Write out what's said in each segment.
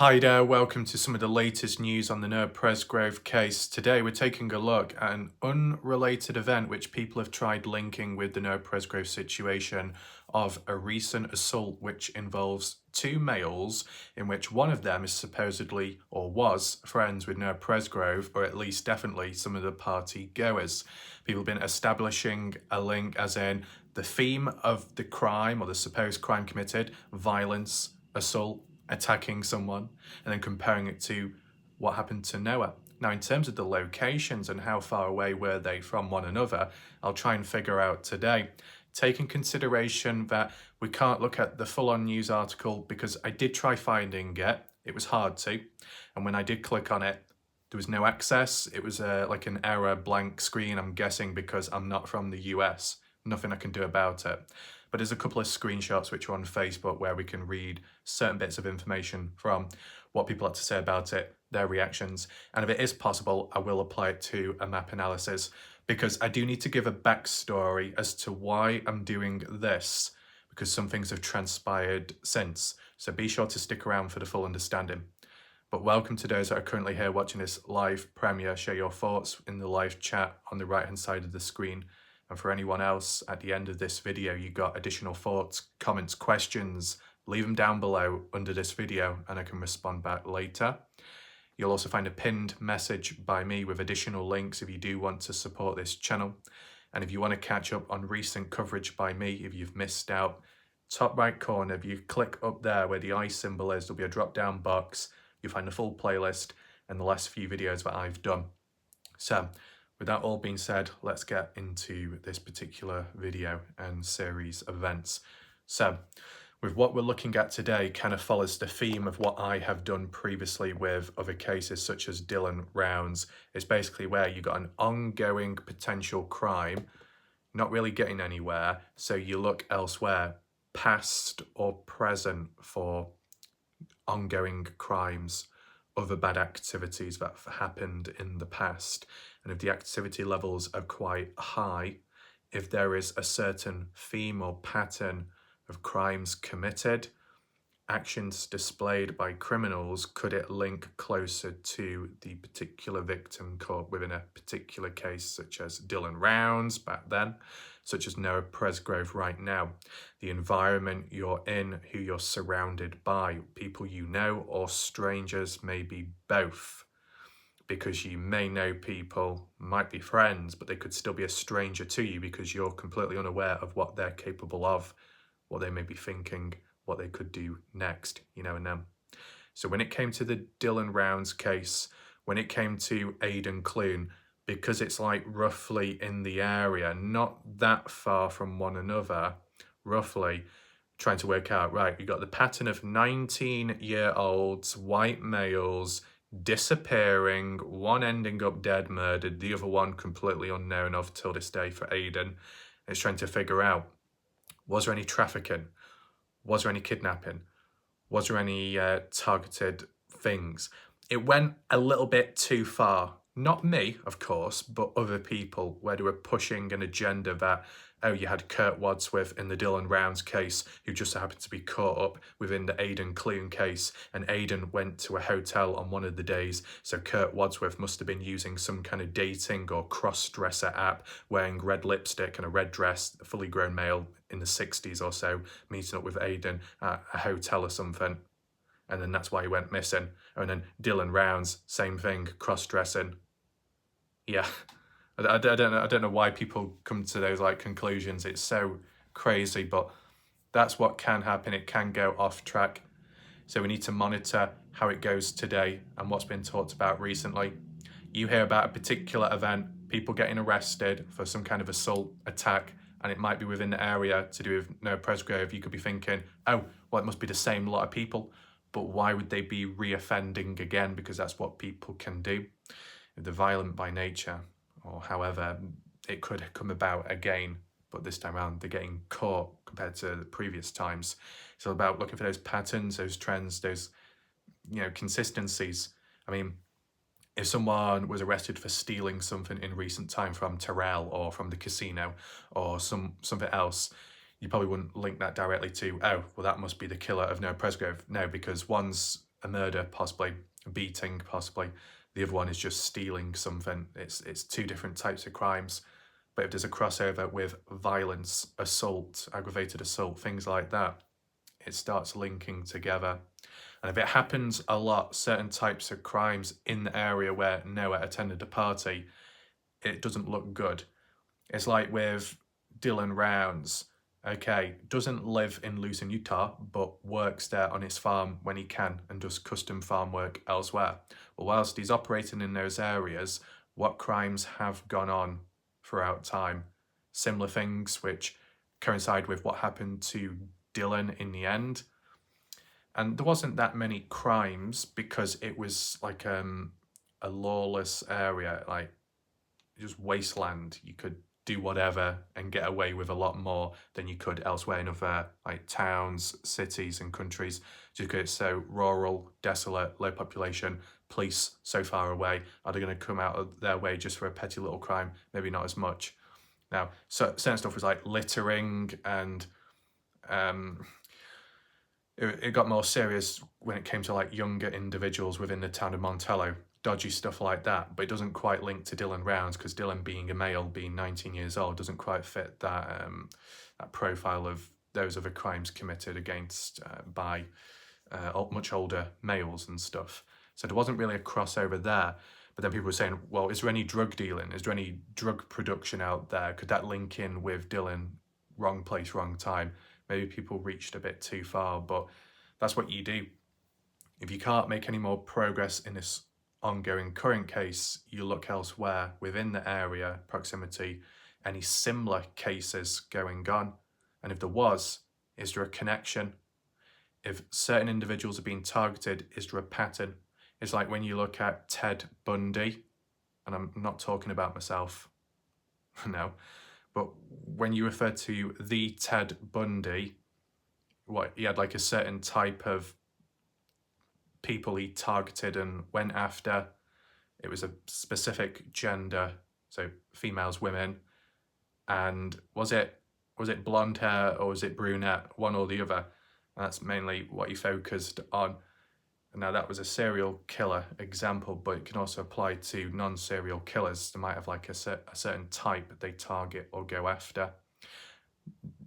Hi there, welcome to some of the latest news on the Noah Presgrove case. Today we're taking a look at an unrelated event which people have tried linking with the Noah Presgrove situation of a recent assault which involves two males in which one of them is supposedly or was friends with Noah Presgrove, or at least definitely some of the party goers. People have been establishing a link as in the theme of the crime or the supposed crime committed, violence, assault, attacking someone, and then comparing it to what happened to Noah. Now, in terms of the locations and how far away were they from one another, I'll try and figure out today. Take in consideration that we can't look at the full-on news article because I did try finding it. It was hard to. And when I did click on it, there was no access. It was like an error blank screen, I'm guessing because I'm not from the US. Nothing I can do about it. But there's a couple of screenshots which are on Facebook where we can read certain bits of information from what people had to say about it, their reactions. And if it is possible, I will apply it to a map analysis because I do need to give a backstory as to why I'm doing this, because some things have transpired since. So be sure to stick around for the full understanding. But welcome to those that are currently here watching this live premiere. Share your thoughts in the live chat on the right hand side of the screen. And for anyone else, at the end of this video, you got additional thoughts, comments, questions, leave them down below under this video and I can respond back later. You'll also find a pinned message by me with additional links if you do want to support this channel. And if you want to catch up on recent coverage by me, if you've missed out, top right corner, if you click up there where the eye symbol is, there'll be a drop down box. You'll find the full playlist and the last few videos that I've done. So, with that all being said, let's get into this particular video and series of events. So, with what we're looking at today kind of follows the theme of what I have done previously with other cases such as Dylan Rounds. It's basically where you got an ongoing potential crime, not really getting anywhere, so you look elsewhere, past or present, for ongoing crimes, other bad activities that have happened in the past. And if the activity levels are quite high, if there is a certain theme or pattern of crimes committed, actions displayed by criminals, could it link closer to the particular victim caught within a particular case, such as Dylan Rounds back then, such as Noah Presgrove right now? The environment you're in, who you're surrounded by, people you know or strangers, maybe both. Because you may know people, might be friends, but they could still be a stranger to you because you're completely unaware of what they're capable of, what they may be thinking, what they could do next, you know, and them. So when it came to the Dylan Rounds case, when it came to Aidan Clune, because it's like roughly in the area, not that far from one another, roughly, trying to work out, right, you got the pattern of 19-year-olds, white males, disappearing, one ending up dead, murdered, the other one completely unknown of till this day for Aidan. It's trying to figure out, was there any trafficking? Was there any kidnapping? Was there any targeted things? It went a little bit too far. Not me, of course, but other people, where they were pushing an agenda that, oh, you had Kurt Wadsworth in the Dylan Rounds case, who just happened to be caught up within the Aidan Clune case, and Aidan went to a hotel on one of the days, so Kurt Wadsworth must have been using some kind of dating or cross-dresser app, wearing red lipstick and a red dress, a fully grown male in the 60s or so, meeting up with Aidan at a hotel or something. And then that's why he went missing. And then Dylan Rounds, same thing, cross-dressing. Yeah, I don't know why people come to those like conclusions. It's so crazy, but that's what can happen. It can go off track. So we need to monitor how it goes today and what's been talked about recently. You hear about a particular event, people getting arrested for some kind of assault, attack, and it might be within the area to do with Noah Presgrove. You could be thinking, oh, well, it must be the same lot of people. But why would they be reoffending again? Because that's what people can do. If they're violent by nature, or however, it could come about again, but this time around they're getting caught compared to the previous times. It's all about looking for those patterns, those trends, those, you know, consistencies. I mean, if someone was arrested for stealing something in recent time from Terrell or from the casino or something else, you probably wouldn't link that directly to, oh, well, that must be the killer of Noah Presgrove. No, because one's a murder, possibly a beating, possibly. The other one is just stealing something. It's two different types of crimes. But if there's a crossover with violence, assault, aggravated assault, things like that, it starts linking together. And if it happens a lot, certain types of crimes in the area where Noah attended a party, it doesn't look good. It's like with Dylan Rounds. Okay, doesn't live in Lucin, Utah, but works there on his farm when he can and does custom farm work elsewhere. Well, whilst he's operating in those areas, what crimes have gone on throughout time? Similar things which coincide with what happened to Dylan in the end. And there wasn't that many crimes because it was like a lawless area, like just wasteland. You could do whatever and get away with a lot more than you could elsewhere in other like towns, cities and countries, just because it's so rural, desolate, low population, police so far away. Are they going to come out of their way just for a petty little crime? Maybe not as much. Now, so certain stuff was like littering, and it got more serious when it came to like younger individuals within the town of Montello. Dodgy stuff like that, but it doesn't quite link to Dylan Rounds because Dylan, being a male, being 19 years old, doesn't quite fit that that profile of those other crimes committed against by much older males and stuff. So there wasn't really a crossover there. But then people were saying, well, is there any drug dealing? Is there any drug production out there? Could that link in with Dylan? Wrong place, wrong time. Maybe people reached a bit too far, but that's what you do. If you can't make any more progress in this ongoing current case, you look elsewhere within the area, proximity, any similar cases going on. And if there was, is there a connection? If certain individuals are being targeted, is there a pattern? It's like when you look at Ted Bundy, and I'm not talking about myself, no, but when you refer to the Ted Bundy, what he had like a certain type of people he targeted and went after. It was a specific gender, so females, women. And was it blonde hair or was it brunette? One or the other. And that's mainly what he focused on. Now that was a serial killer example, but it can also apply to non-serial killers. They might have like a certain type they target or go after.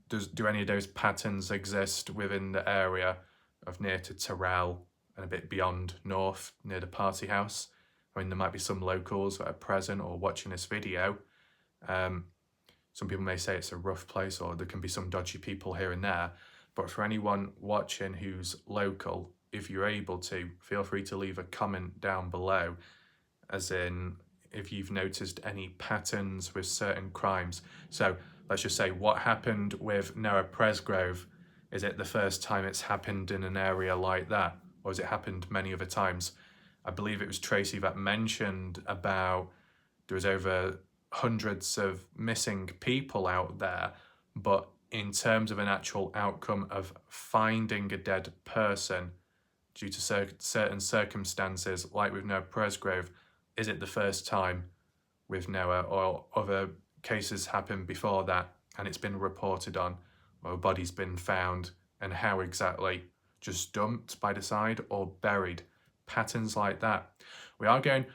Do any of those patterns exist within the area of near to Terrell and a bit beyond north near the party house? I mean, there might be some locals that are present or watching this video. Some people may say it's a rough place or there can be some dodgy people here and there. But for anyone watching who's local, if you're able to, feel free to leave a comment down below, as in if you've noticed any patterns with certain crimes. So let's just say, what happened with Noah Presgrove? Is it the first time it's happened in an area like that? Or has it happened many other times? I believe it was Tracy that mentioned about there was over hundreds of missing people out there, but in terms of an actual outcome of finding a dead person due to certain circumstances, like with Noah Presgrove, is it the first time with Noah, or other cases happened before that and it's been reported on, or a body's been found, and how exactly? Just dumped by the side or buried? Patterns like that. We are going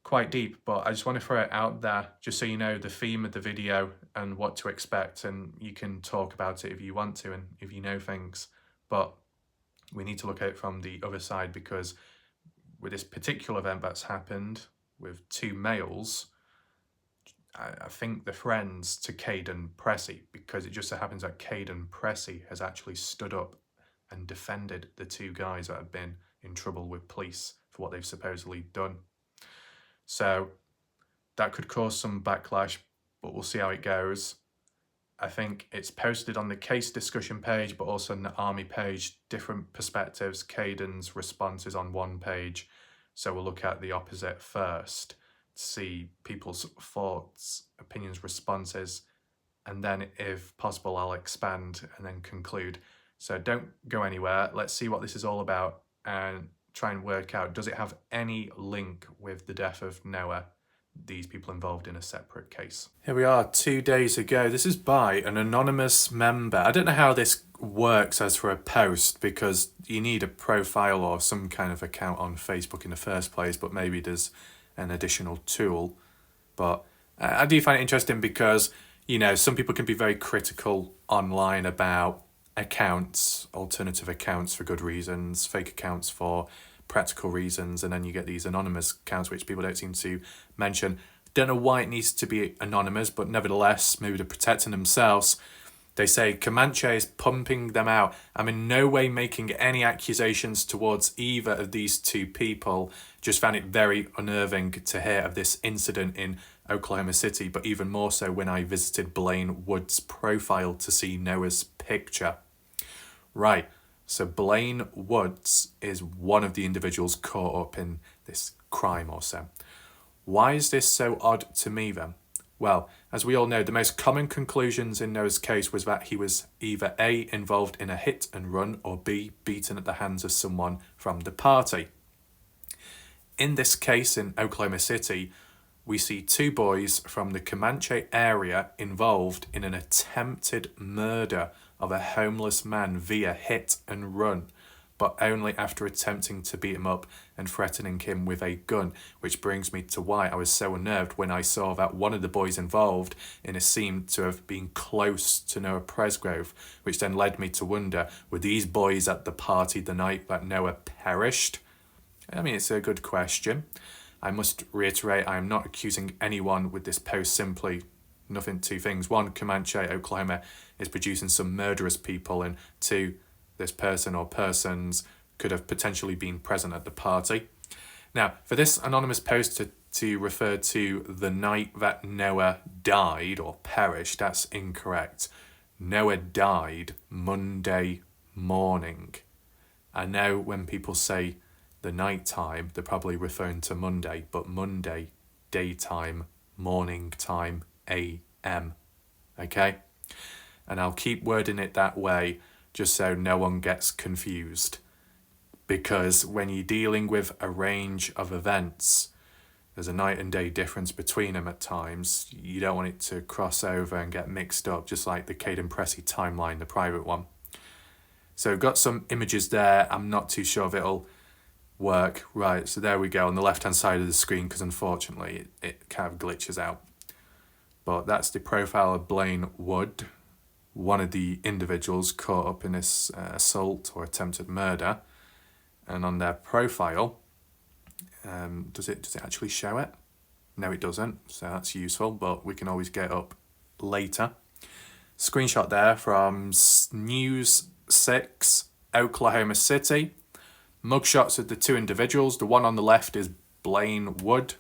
quite deep, but I just want to throw it out there just so you know the theme of the video and what to expect, and you can talk about it if you want to and if you know things. But we need to look at it from the other side, because with this particular event that's happened with two males, I think the friends to Kaden Pressy, because it just so happens that Kaden Pressy has actually stood up and defended the two guys that have been in trouble with police for what they've supposedly done. So that could cause some backlash, but we'll see how it goes. I think it's posted on the case discussion page, but also on the army page, different perspectives. Caden's response is on one page, so we'll look at the opposite first to see people's thoughts, opinions, responses, and then if possible I'll expand and then conclude. So don't go anywhere. Let's see what this is all about and try and work out, does it have any link with the death of Noah? these people involved in a separate case. Here we are 2 days ago. This is by an anonymous member. I don't know how this works as for a post, because you need a profile or some kind of account on Facebook in the first place, but maybe there's an additional tool. But I do find it interesting because, you know, some people can be very critical online about accounts, alternative accounts for good reasons, fake accounts for practical reasons, and then you get these anonymous accounts which people don't seem to mention. Don't know why it needs to be anonymous, but nevertheless, maybe they're protecting themselves. They say Comanche is pumping them out. I'm in no way making any accusations towards either of these two people. Just found it very unnerving to hear of this incident in Oklahoma City, but even more so when I visited Blaine Wood's profile to see Noah's picture. Right, so Blaine Woods is one of the individuals caught up in this crime or so. Why is this so odd to me then? Well, as we all know, the most common conclusions in Noah's case was that he was either A, involved in a hit and run, or B, beaten at the hands of someone from the party. In this case in Oklahoma City, we see two boys from the Comanche area involved in an attempted murder of a homeless man via hit and run, but only after attempting to beat him up and threatening him with a gun, which brings me to why I was so unnerved when I saw that one of the boys involved in it seemed to have been close to Noah Presgrove, which then led me to wonder, were these boys at the party the night that Noah perished? I mean, it's a good question. I must reiterate, I am not accusing anyone with this post, simply nothing, two things. One, Comanche, Oklahoma is producing some murderous people, and two, this person or persons could have potentially been present at the party. Now, for this anonymous post to refer to the night that Noah died or perished, that's incorrect. Noah died Monday morning. I know when people say the night time, they're probably referring to Monday, but Monday, daytime, morning time, AM. Okay? And I'll keep wording it that way just so no one gets confused. Because when you're dealing with a range of events, there's a night and day difference between them at times. You don't want it to cross over and get mixed up, just like the Kaden Pressy timeline, the private one. So I've got some images there. I'm not too sure if it'll work. Right, so there we go on the left-hand side of the screen, because unfortunately it kind of glitches out. But that's the profile of Blaine Wood, one of the individuals caught up in this assault or attempted murder. And on their profile, does it actually show it? No, it doesn't, so that's useful, but we can always get it up later. Screenshot there from News 6, Oklahoma City. Mugshots of the two individuals. The one on the left is Blaine Wood.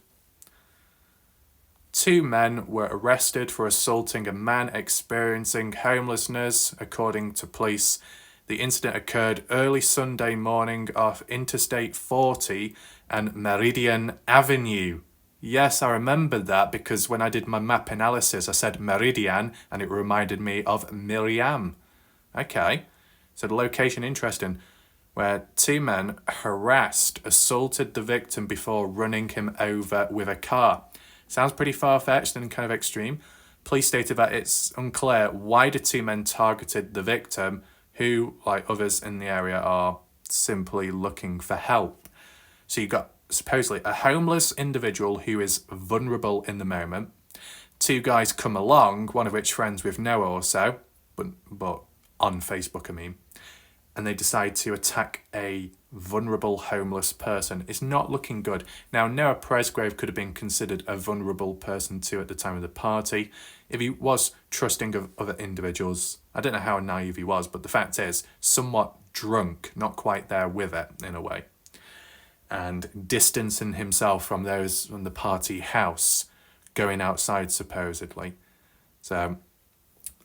Two men were arrested for assaulting a man experiencing homelessness, according to police. The incident occurred early Sunday morning off Interstate 40 and Meridian Avenue. Yes, I remembered that because when I did my map analysis, I said Meridian and it reminded me of Miriam. Okay, so the location interesting, where two men assaulted the victim before running him over with a car. Sounds pretty far-fetched and kind of extreme. Police stated that it's unclear why the two men targeted the victim, who, like others in the area, are simply looking for help. So you've got supposedly a homeless individual who is vulnerable in the moment. Two guys come along, one of which friends with Noah or so, but on Facebook, I mean, and they decide to attack a vulnerable homeless person. It's not looking good. Now, Noah Presgrove could have been considered a vulnerable person too at the time of the party. If he was trusting of other individuals, I don't know how naive he was, but the fact is, somewhat drunk, not quite there with it in a way, and distancing himself from those from the party house, going outside supposedly. So,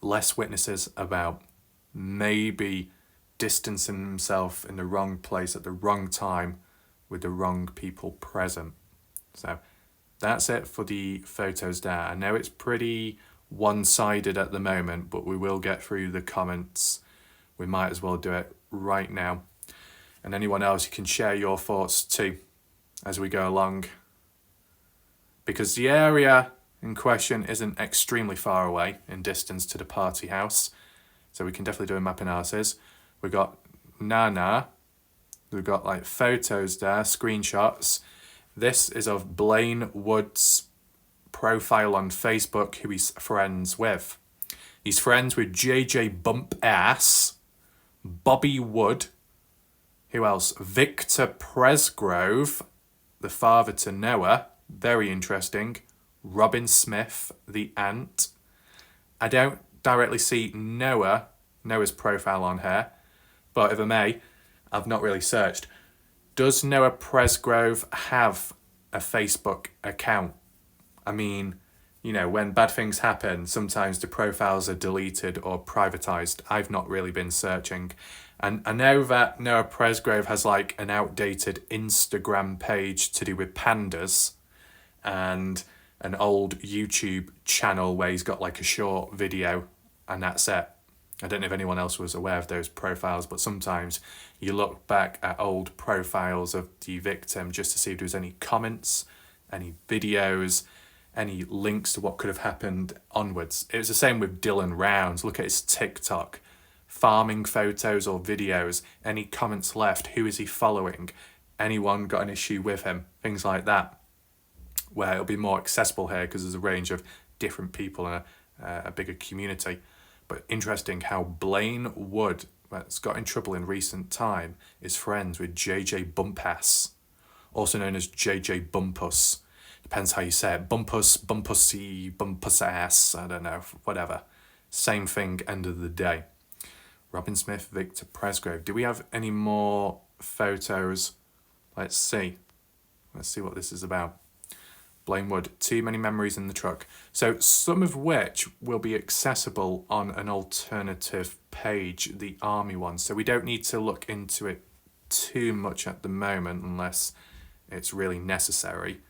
less witnesses about, maybe distancing himself in the wrong place at the wrong time with the wrong people present. So that's it for the photos there. I know it's pretty one-sided at the moment, but we will get through the comments. We might as well do it right now. And anyone else, you can share your thoughts too as we go along. because the area in question isn't extremely far away in distance to the party house. So we can definitely do a map analysis. We've got Nana. We've got like photos there, screenshots. This is of Blaine Wood's profile on Facebook, who he's friends with. He's friends with JJ Bump Ass, Bobby Wood, who else? Victor Presgrove, the father to Noah, very interesting. Robin Smith, the aunt. I don't directly see Noah's profile on here, but if I may, I've not really searched. Does Noah Presgrove have a Facebook account? I mean, you know, when bad things happen, sometimes the profiles are deleted or privatized. I've not really been searching. And I know that Noah Presgrove has like an outdated Instagram page to do with pandas and an old YouTube channel where he's got like a short video and that's it. I don't know if anyone else was aware of those profiles, but sometimes you look back at old profiles of the victim just to see if there was any comments, any videos, any links to what could have happened onwards. It was the same with Dylan Rounds. Look at his TikTok. Farming photos or videos, any comments left, who is he following, anyone got an issue with him, things like that, where it'll be more accessible here because there's a range of different people and a bigger community. But interesting how Blaine Wood, that's got in trouble in recent time, is friends with JJ Bumpass, also known as JJ Bumpus. Depends how you say it. Bumpus, Bumpusy, Bumpus ass, I don't know, whatever. Same thing, end of the day. Robin Smith, Victor Presgrove. Do we have any more photos? Let's see. Let's see what this is about. Blaine Wood, too many memories in the truck. So some of which will be accessible on an alternative page, the army one. So we don't need to look into it too much at the moment unless it's really necessary.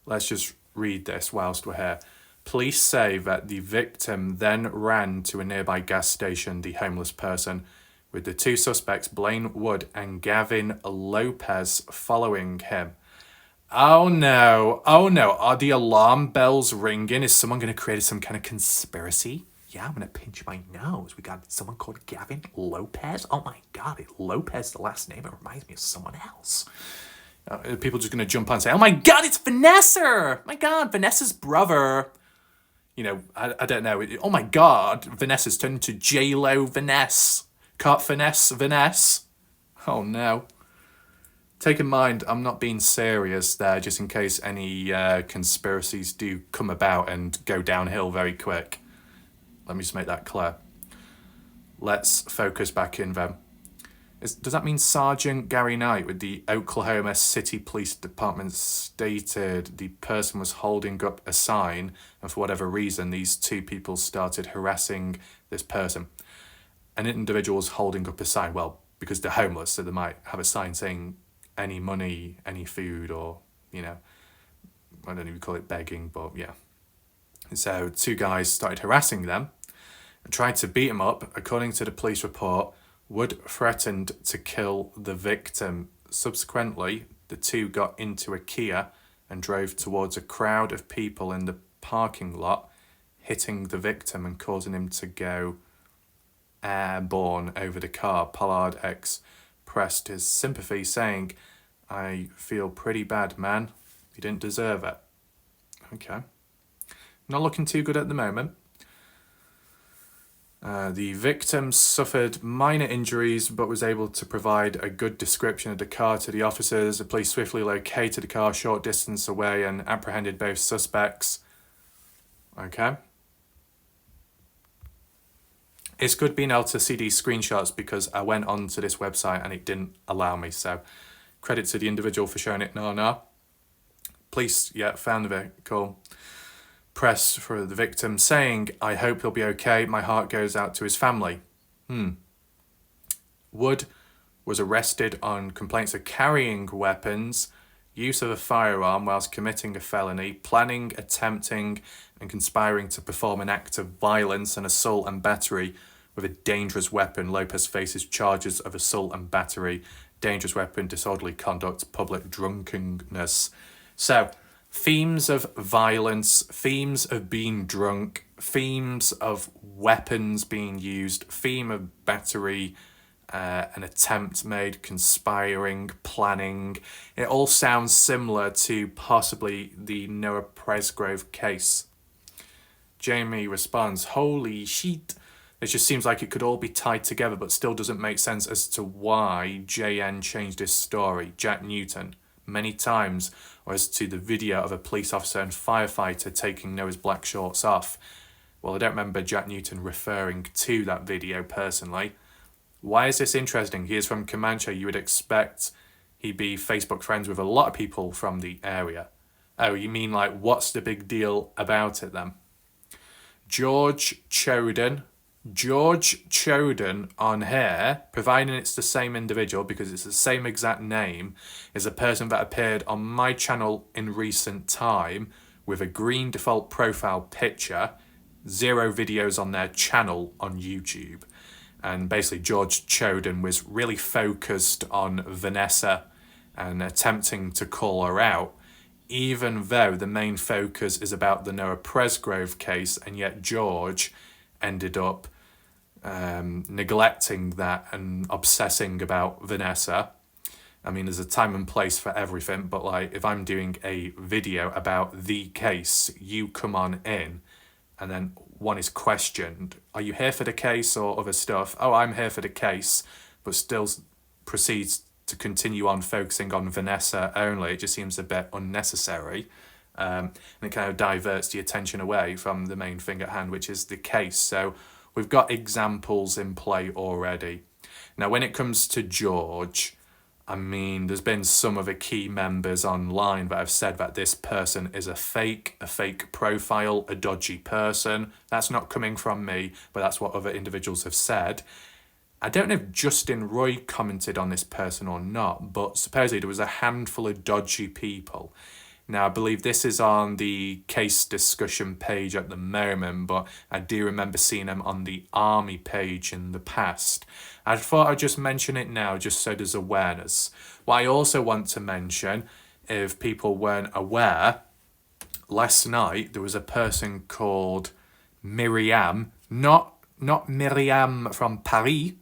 Let's just read this whilst we're here. Police say that the victim then ran to a nearby gas station, the homeless person, with the two suspects, Blaine Wood and Gavin Lopez, following him. Oh no, are the alarm bells ringing? Is someone going to create some kind of conspiracy? Yeah, I'm going to pinch my nose. We got someone called Gavin Lopez. Oh my God, Lopez, the last name, it reminds me of someone else. People just going to jump on and say, oh my God, it's Vanessa! My God, Vanessa's brother. You know, I don't know. Oh my God, Vanessa's turned into J-Lo Vanessa. Can't finesse Vanessa. Oh no. Take in mind, I'm not being serious there, just in case any conspiracies do come about and go downhill very quick. Let me just make that clear. Let's focus back in then. Does that mean Sergeant Gary Knight with the Oklahoma City Police Department stated the person was holding up a sign and for whatever reason these two people started harassing this person? An individual was holding up a sign, well, because they're homeless, so they might have a sign saying any money, any food, or, you know, I don't even call it begging, but yeah. So two guys started harassing them and tried to beat them up. According to the police report, Wood threatened to kill the victim. Subsequently, the two got into a Kia and drove towards a crowd of people in the parking lot, hitting the victim and causing him to go airborne over the car. Pollard expressed his sympathy, saying, I feel pretty bad, man. You didn't deserve it. Okay. Not looking too good at the moment. The victim suffered minor injuries but was able to provide a good description of the car to the officers. The police swiftly located the car a short distance away and apprehended both suspects. Okay. It's good being able to see these screenshots because I went onto this website and it didn't allow me. So credit to the individual for showing it. No. Police, found the vehicle. Press for the victim saying, I hope he'll be okay. My heart goes out to his family. Wood was arrested on complaints of carrying weapons, use of a firearm whilst committing a felony, planning, attempting, and conspiring to perform an act of violence and assault and battery with a dangerous weapon. Lopez faces charges of assault and battery, dangerous weapon, disorderly conduct, public drunkenness. So, themes of violence, themes of being drunk, themes of weapons being used, theme of battery, an attempt made, conspiring, planning. It all sounds similar to possibly the Noah Presgrove case. Jamie responds, holy shit. It just seems like it could all be tied together, but still doesn't make sense as to why JN changed his story, Jack Newton, many times, or as to the video of a police officer and firefighter taking Noah's black shorts off. Well, I don't remember Jack Newton referring to that video personally. Why is this interesting? He is from Comanche. You would expect he'd be Facebook friends with a lot of people from the area. Oh, you mean like, what's the big deal about it then? George Choden on here, providing it's the same individual because it's the same exact name, is a person that appeared on my channel in recent time with a green default profile picture, 0 videos on their channel on YouTube. And basically George Choden was really focused on Vanessa and attempting to call her out, even though the main focus is about the Noah Presgrove case, and yet George ended up neglecting that and obsessing about Vanessa. I mean, there's a time and place for everything, but like, if I'm doing a video about the case, you come on in and then one is questioned, are you here for the case or other stuff? Oh, I'm here for the case, but still proceeds to continue on focusing on Vanessa only. It just seems a bit unnecessary. And it kind of diverts the attention away from the main thing at hand, which is the case. So we've got examples in play already. Now, when it comes to George, I mean, there's been some of the key members online that have said that this person is a fake profile, a dodgy person. That's not coming from me, but that's what other individuals have said. I don't know if Justin Roy commented on this person or not, but supposedly there was a handful of dodgy people. Now, I believe this is on the case discussion page at the moment, but I do remember seeing them on the Army page in the past. I thought I'd just mention it now, just so there's awareness. What I also want to mention, if people weren't aware, last night there was a person called Miriam, not Miriam from Paris,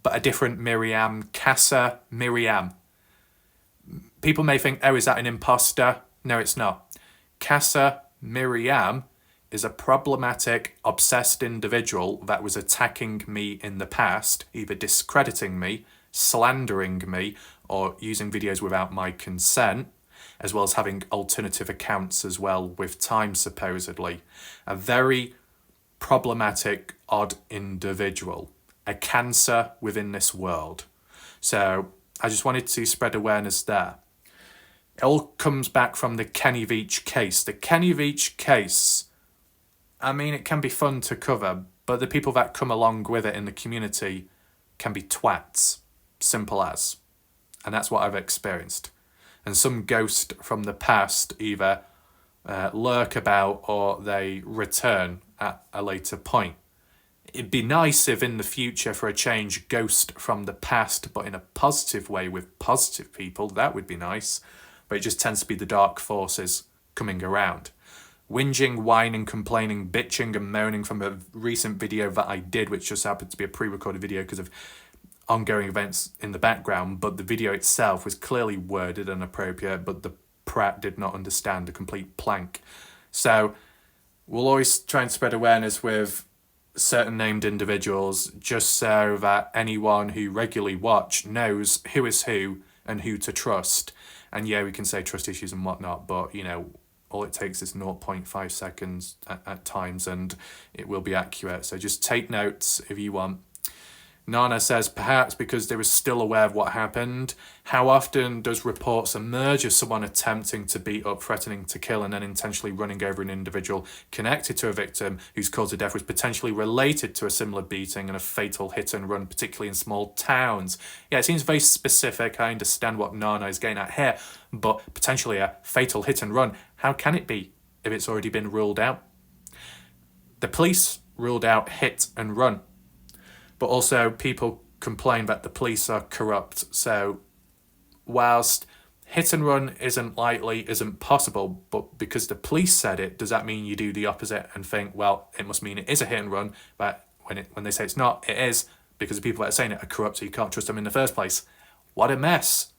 but a different Miriam, Casa Miriam. People may think, oh, is that an imposter? No, it's not. Casa Miriam is a problematic, obsessed individual that was attacking me in the past, either discrediting me, slandering me, or using videos without my consent, as well as having alternative accounts as well with time, supposedly. A very problematic, odd individual. A cancer within this world. So I just wanted to spread awareness there. It all comes back from the Kenny Veach case. The Kenny Veach case, I mean, it can be fun to cover, but the people that come along with it in the community can be twats. Simple as. And that's what I've experienced. And some ghost from the past either lurk about or they return at a later point. It'd be nice if in the future, for a change, ghost from the past, but in a positive way with positive people. That would be nice. But it just tends to be the dark forces coming around. Whinging, whining, complaining, bitching and moaning from a recent video that I did, which just happened to be a pre-recorded video because of ongoing events in the background. But the video itself was clearly worded and appropriate, but the prat did not understand the complete plank. So we'll always try and spread awareness with certain named individuals, just so that anyone who regularly watch knows who is who and who to trust. And yeah, we can say trust issues and whatnot, but you know, all it takes is 0.5 seconds at times and it will be accurate. So just take notes if you want. Nana says, perhaps because they were still aware of what happened. How often does reports emerge of someone attempting to beat up, threatening to kill, and then intentionally running over an individual connected to a victim whose cause of death was potentially related to a similar beating and a fatal hit and run, particularly in small towns? Yeah, it seems very specific. I understand what Nana is getting at here, but potentially a fatal hit and run. How can it be if it's already been ruled out? The police ruled out hit and run. But also people complain that the police are corrupt. So whilst hit and run isn't likely, isn't possible, but because the police said it, does that mean you do the opposite and think, well, it must mean it is a hit and run, but when they say it's not, it is, because the people that are saying it are corrupt, so you can't trust them in the first place. What a mess.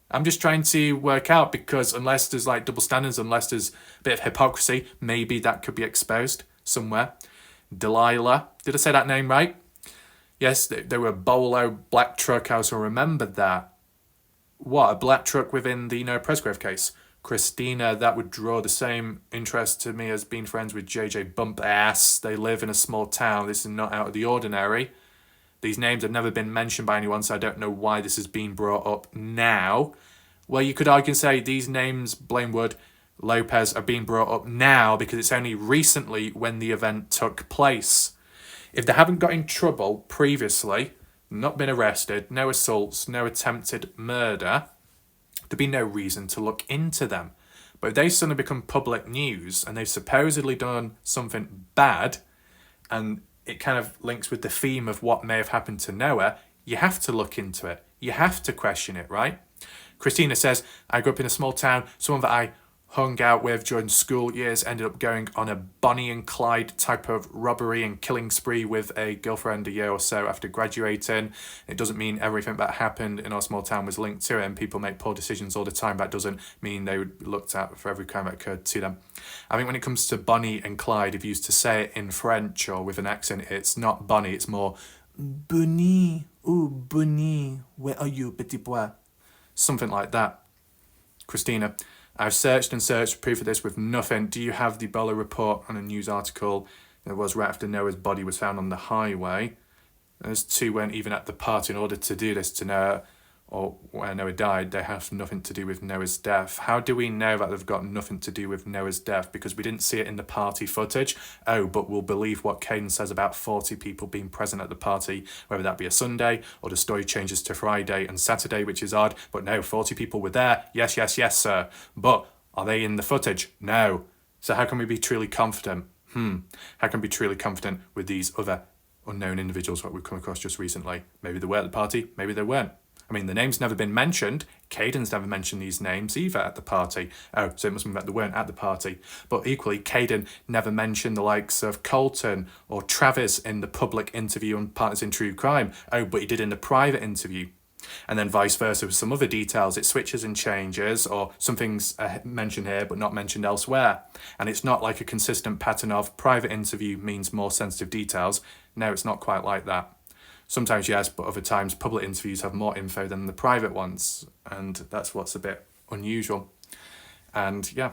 I'm just trying to work out, because unless there's like double standards, unless there's a bit of hypocrisy, maybe that could be exposed somewhere. Delilah, did I say that name right? Yes, they were a Bolo black truck. I also remembered that. What, a black truck within the Noah Presgrove case? Christina, that would draw the same interest to me as being friends with JJ Bump Ass. They live in a small town. This is not out of the ordinary. These names have never been mentioned by anyone, so I don't know why this is being brought up now. Well, you could argue and say these names, Blamewood, Lopez, are being brought up now because it's only recently when the event took place. If they haven't got in trouble previously, not been arrested, no assaults, no attempted murder, there'd be no reason to look into them. But if they suddenly become public news and they've supposedly done something bad, and it kind of links with the theme of what may have happened to Noah, you have to look into it. You have to question it, right? Christina says, I grew up in a small town. Someone that I hung out with during school years ended up going on a Bonnie and Clyde type of robbery and killing spree with a girlfriend a year or so after graduating. It doesn't mean everything that happened in our small town was linked to it, and people make poor decisions all the time. That doesn't mean they would be looked at for every crime that occurred to them. I think when it comes to Bonnie and Clyde, if you used to say it in French or with an accent, it's not Bonnie, it's more Bonnie, oh Bonnie, where are you, petit bois? Something like that. Christina, I've searched and searched for proof of this with nothing. Do you have the Bolo report on a news article that was right after Noah's body was found on the highway? Those two weren't even at the party in order to do this to Noah, or where Noah died. They have nothing to do with Noah's death. How do we know that they've got nothing to do with Noah's death? Because we didn't see it in the party footage. Oh, but we'll believe what Kaden says about 40 people being present at the party, whether that be a Sunday or the story changes to Friday and Saturday, which is odd. But no, 40 people were there. Yes, yes, yes, sir. But are they in the footage? No. So how can we be truly confident? How can we be truly confident with these other unknown individuals that we've come across just recently? Maybe they were at the party, maybe they weren't. I mean, the name's never been mentioned. Caden's never mentioned these names either at the party. Oh, so it must mean that they weren't at the party. But equally, Kaden never mentioned the likes of Colton or Travis in the public interview on Partners in True Crime. Oh, but he did in the private interview. And then vice versa with some other details. It switches and changes, or something's mentioned here but not mentioned elsewhere. And it's not like a consistent pattern of private interview means more sensitive details. No, it's not quite like that. Sometimes yes, but other times public interviews have more info than the private ones, and that's what's a bit unusual. And yeah,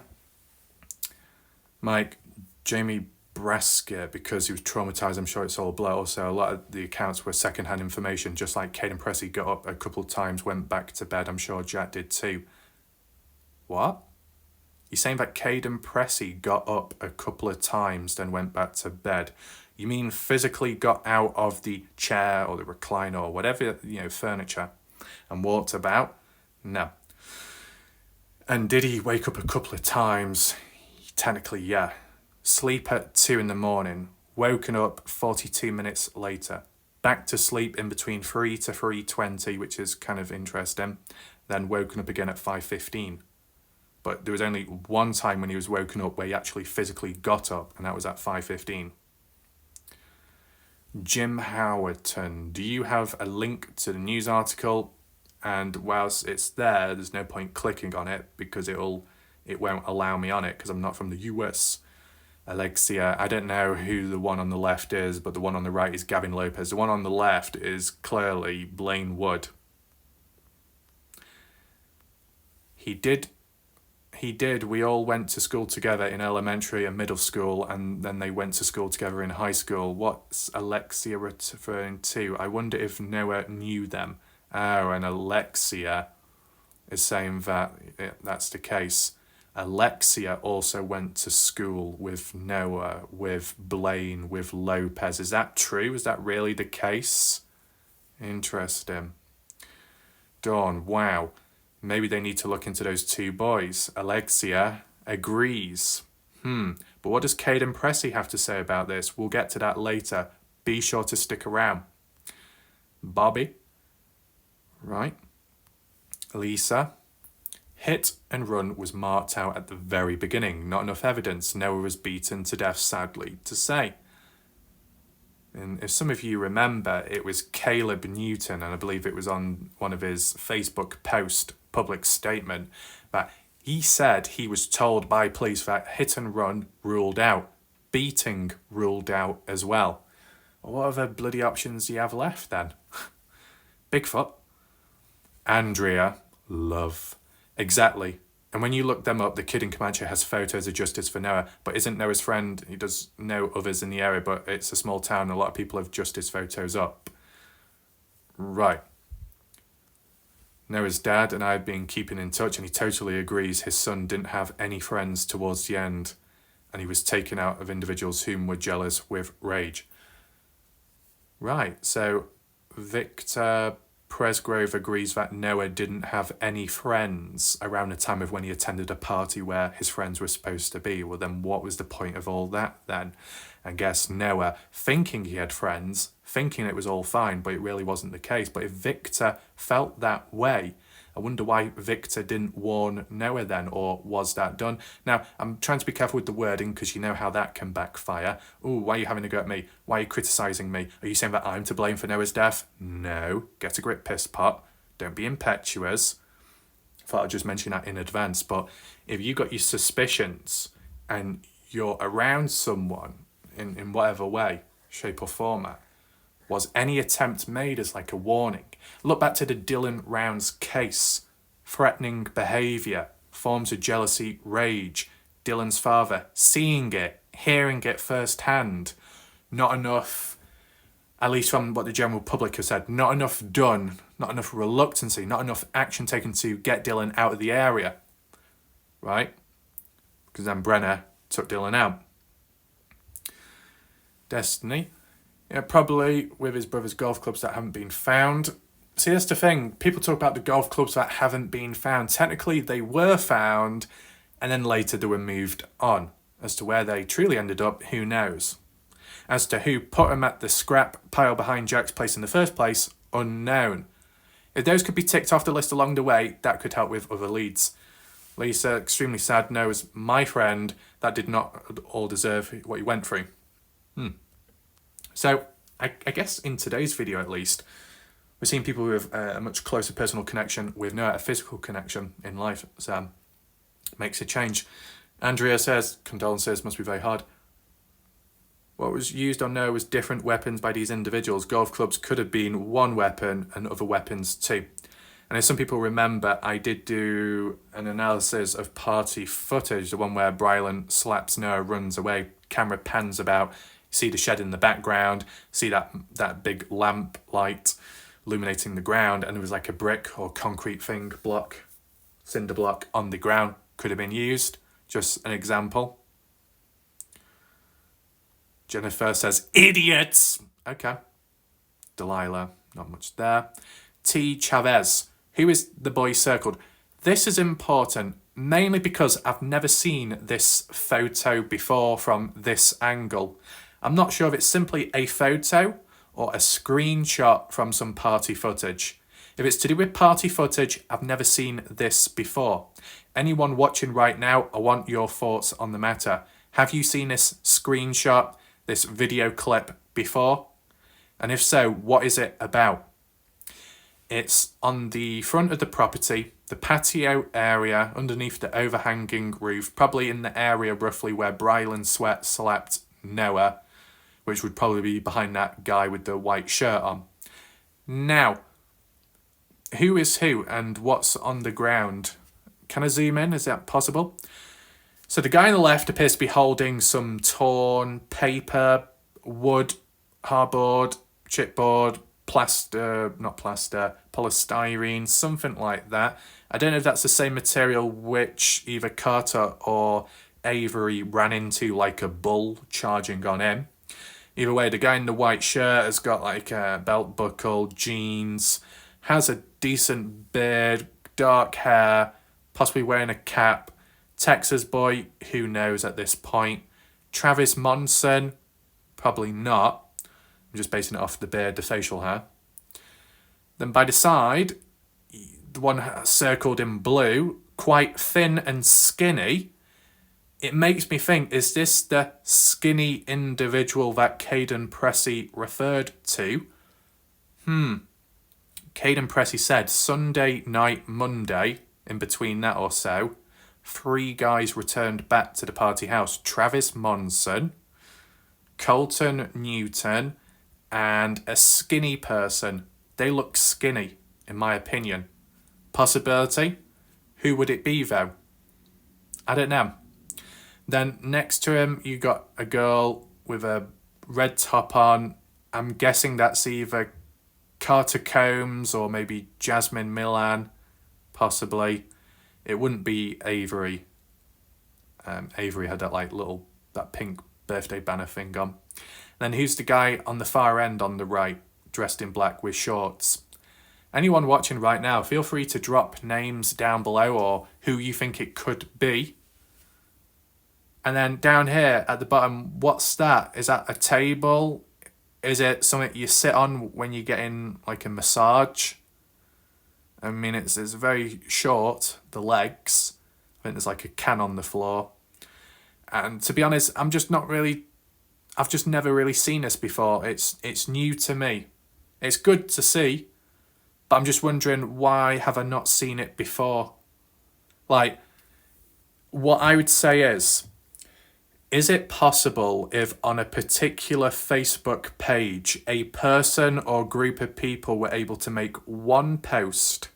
Mike, Jamie Brasker, because he was traumatized, I'm sure it's all blur. Also, a lot of the accounts were secondhand information, just like Kaden Pressy got up a couple of times, went back to bed. I'm sure Jack did too. What? You're saying that Kaden Pressy got up a couple of times, then went back to bed? You mean physically got out of the chair or the recliner or whatever, furniture, and walked about? No. And did he wake up a couple of times? Technically, yeah. Sleep at 2 a.m, woken up 42 minutes later. Back to sleep in between 3 to 3:20, which is kind of interesting. Then woken up again at 5:15. But there was only one time when he was woken up where he actually physically got up, and that was at 5:15. Jim Howerton, do you have a link to the news article? And whilst it's there, there's no point clicking on it because it won't allow me on it because I'm not from the US. Alexia, I don't know who the one on the left is, but the one on the right is Gavin Lopez. The one on the left is clearly Blaine Wood. He did. We all went to school together in elementary and middle school, and then they went to school together in high school. What's Alexia referring to? I wonder if Noah knew them. Oh, and Alexia is saying that that's the case. Alexia also went to school with Noah, with Blaine, with Lopez. Is that true? Is that really the case? Interesting. Dawn, wow. Maybe they need to look into those two boys. Alexia agrees. But what does Kaden Pressy have to say about this? We'll get to that later. Be sure to stick around. Bobby. Right. Lisa. hit and run was marked out at the very beginning. Not enough evidence. Noah was beaten to death, sadly to say. And if some of you remember, it was Caleb Newton, and I believe it was on one of his Facebook post public statement, that he said he was told by police that hit and run ruled out, beating ruled out as well. Well, what other bloody options do you have left then? Bigfoot. Andrea, love. Exactly. And when you look them up, the kid in Comanche has photos of justice for Noah, but isn't Noah's friend. He does know others in the area, but it's a small town and a lot of people have justice photos up. Right. Noah's dad and I have been keeping in touch, and he totally agrees his son didn't have any friends towards the end, and he was taken out of individuals whom were jealous with rage. Right, so Victor Presgrove agrees that Noah didn't have any friends around the time of when he attended a party where his friends were supposed to be. Well, then what was the point of all that then? I guess Noah, thinking he had friends, thinking it was all fine, but it really wasn't the case. But if Victor felt that way, I wonder why Victor didn't warn Noah then, or was that done? Now, I'm trying to be careful with the wording because you know how that can backfire. Ooh, why are you having a go at me? Why are you criticising me? Are you saying that I'm to blame for Noah's death? No. Get a grip, piss pot. Don't be impetuous. I thought I'd just mention that in advance. But if you got your suspicions and you're around someone in whatever way, shape or format, was any attempt made as like a warning? Look back to the Dylan Rounds case. Threatening behaviour, forms of jealousy, rage. Dylan's father seeing it, hearing it firsthand. Not enough, at least from what the general public has said, not enough done, not enough reluctancy, not enough action taken to get Dylan out of the area. Right? Because then Brenner took Dylan out. Destiny. Yeah, probably with his brother's golf clubs that haven't been found. See, that's the thing. People talk about the golf clubs that haven't been found. Technically, they were found, and then later they were moved on. As to where they truly ended up, who knows? As to who put them at the scrap pile behind Jack's place in the first place, unknown. If those could be ticked off the list along the way, that could help with other leads. Lisa, extremely sad, knows my friend that did not all deserve what he went through. So, I guess in today's video at least, we're seeing people with a much closer personal connection with Noah, a physical connection in life. So, makes a change. Andrea says, condolences, must be very hard. What was used on Noah was different weapons by these individuals. Golf clubs could have been one weapon and other weapons too. And as some people remember, I did do an analysis of party footage, the one where Brylan slaps Noah, runs away, camera pans about, see the shed in the background, see that big lamp light illuminating the ground, and there was like a brick or concrete thing, block, cinder block on the ground. Could have been used. Just an example. Jennifer says, idiots! Okay. Delilah, not much there. T. Chavez, who is the boy circled? This is important, mainly because I've never seen this photo before from this angle. I'm not sure if it's simply a photo or a screenshot from some party footage. If it's to do with party footage, I've never seen this before. Anyone watching right now, I want your thoughts on the matter. Have you seen this screenshot, this video clip before? And if so, what is it about? It's on the front of the property, the patio area underneath the overhanging roof, probably in the area roughly where Brylan Sweat slapped Noah, which would probably be behind that guy with the white shirt on. Now, who is who and what's on the ground? Can I zoom in? Is that possible? So the guy on the left appears to be holding some torn paper, wood, hardboard, chipboard, polystyrene, something like that. I don't know if that's the same material which either Carter or Avery ran into like a bull charging on him. Either way, the guy in the white shirt has got like a belt buckle, jeans, has a decent beard, dark hair, possibly wearing a cap. Texas boy, who knows at this point. Travis Monson, probably not. I'm just basing it off the beard, the facial hair. Then by the side, the one circled in blue quite thin and skinny, it makes me think, is this the skinny individual that Kaden Pressy referred to? Kaden Pressy said Sunday night, Monday, in between that or so, 3 guys returned back to the party house. Travis Monson, Colton Newton, and a skinny person. They look skinny, in my opinion. Possibility? Who would it be, though? I don't know. Then next to him, you got a girl with a red top on. I'm guessing that's either Carter Combs or maybe Jasmine Milan, possibly. It wouldn't be Avery. Avery had that pink birthday banner thing on. Then who's the guy on the far end on the right, dressed in black with shorts? Anyone watching right now, feel free to drop names down below or who you think it could be. And then down here at the bottom, what's that? Is that a table? Is it something you sit on when you're getting like a massage? I mean, it's very short, the legs. I think there's like a can on the floor. And to be honest, I've just never really seen this before. It's new to me. It's good to see, but I'm just wondering, why have I not seen it before? Like, what I would say is it possible if on a particular Facebook page, a person or group of people were able to make one post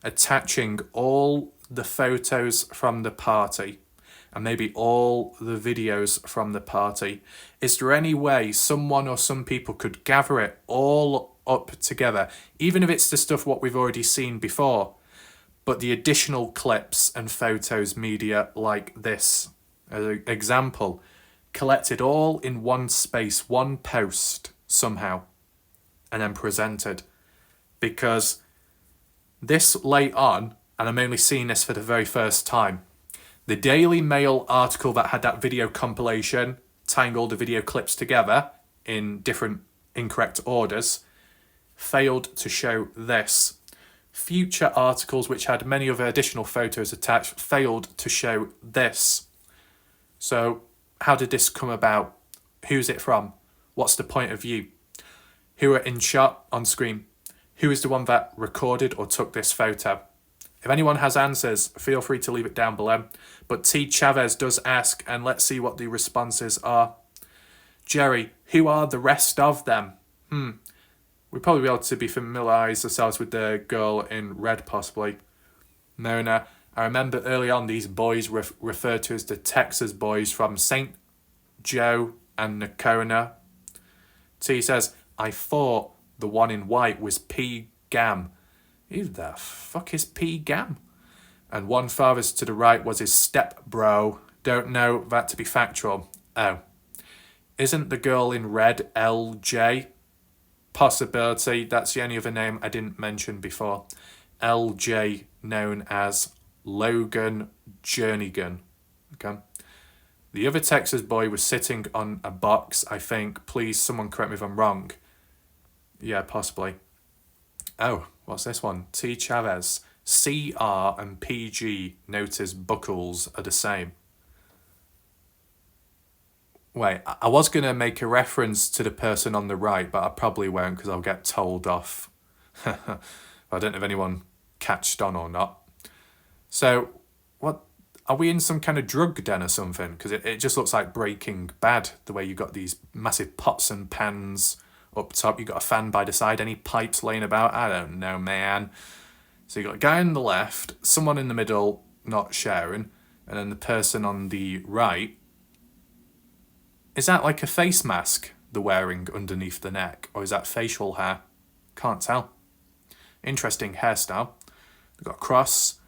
attaching all the photos from the party and maybe all the videos from the party? Is there any way someone or some people could gather it all up together, even if it's the stuff what we've already seen before, but the additional clips and photos media like this? Example, collected all in one space, one post somehow, and then presented. Because this late on, and I'm only seeing this for the very first time, the Daily Mail article that had that video compilation, tying all the video clips together in different incorrect orders, failed to show this. Future articles, which had many other additional photos attached, failed to show this. So how did this come about? Who's it from? What's the point of view? Who are in shot on screen? Who is the one that recorded or took this photo? If anyone has answers, feel free to leave it down below. But T. Chavez does ask, and let's see what the responses are. Jerry, who are the rest of them? We'd probably be able to be familiarise ourselves with the girl in red, possibly. Mona, I remember early on these boys were referred to as the Texas boys from St. Joe and Nocona. T says, I thought the one in white was P. Gam. Who the fuck is P. Gam? And one farthest to the right was his step bro. Don't know that to be factual. Oh. Isn't the girl in red LJ? Possibility. That's the only other name I didn't mention before. LJ, known as Logan Jernigan. Okay. The other Texas boy was sitting on a box, I think. Please, someone correct me if I'm wrong. Yeah, possibly. Oh, what's this one? T. Chavez. CR and PG notice buckles are the same. Wait, I was going to make a reference to the person on the right, but I probably won't because I'll get told off. I don't know if anyone catched on or not. So, what are we in some kind of drug den or something? Because it just looks like Breaking Bad, the way you got these massive pots and pans up top. You got a fan by the side. Any pipes laying about? I don't know, man. So you got a guy on the left, someone in the middle not sharing, and then the person on the right. Is that like a face mask they're wearing underneath the neck? Or is that facial hair? Can't tell. Interesting hairstyle. They've got a cross,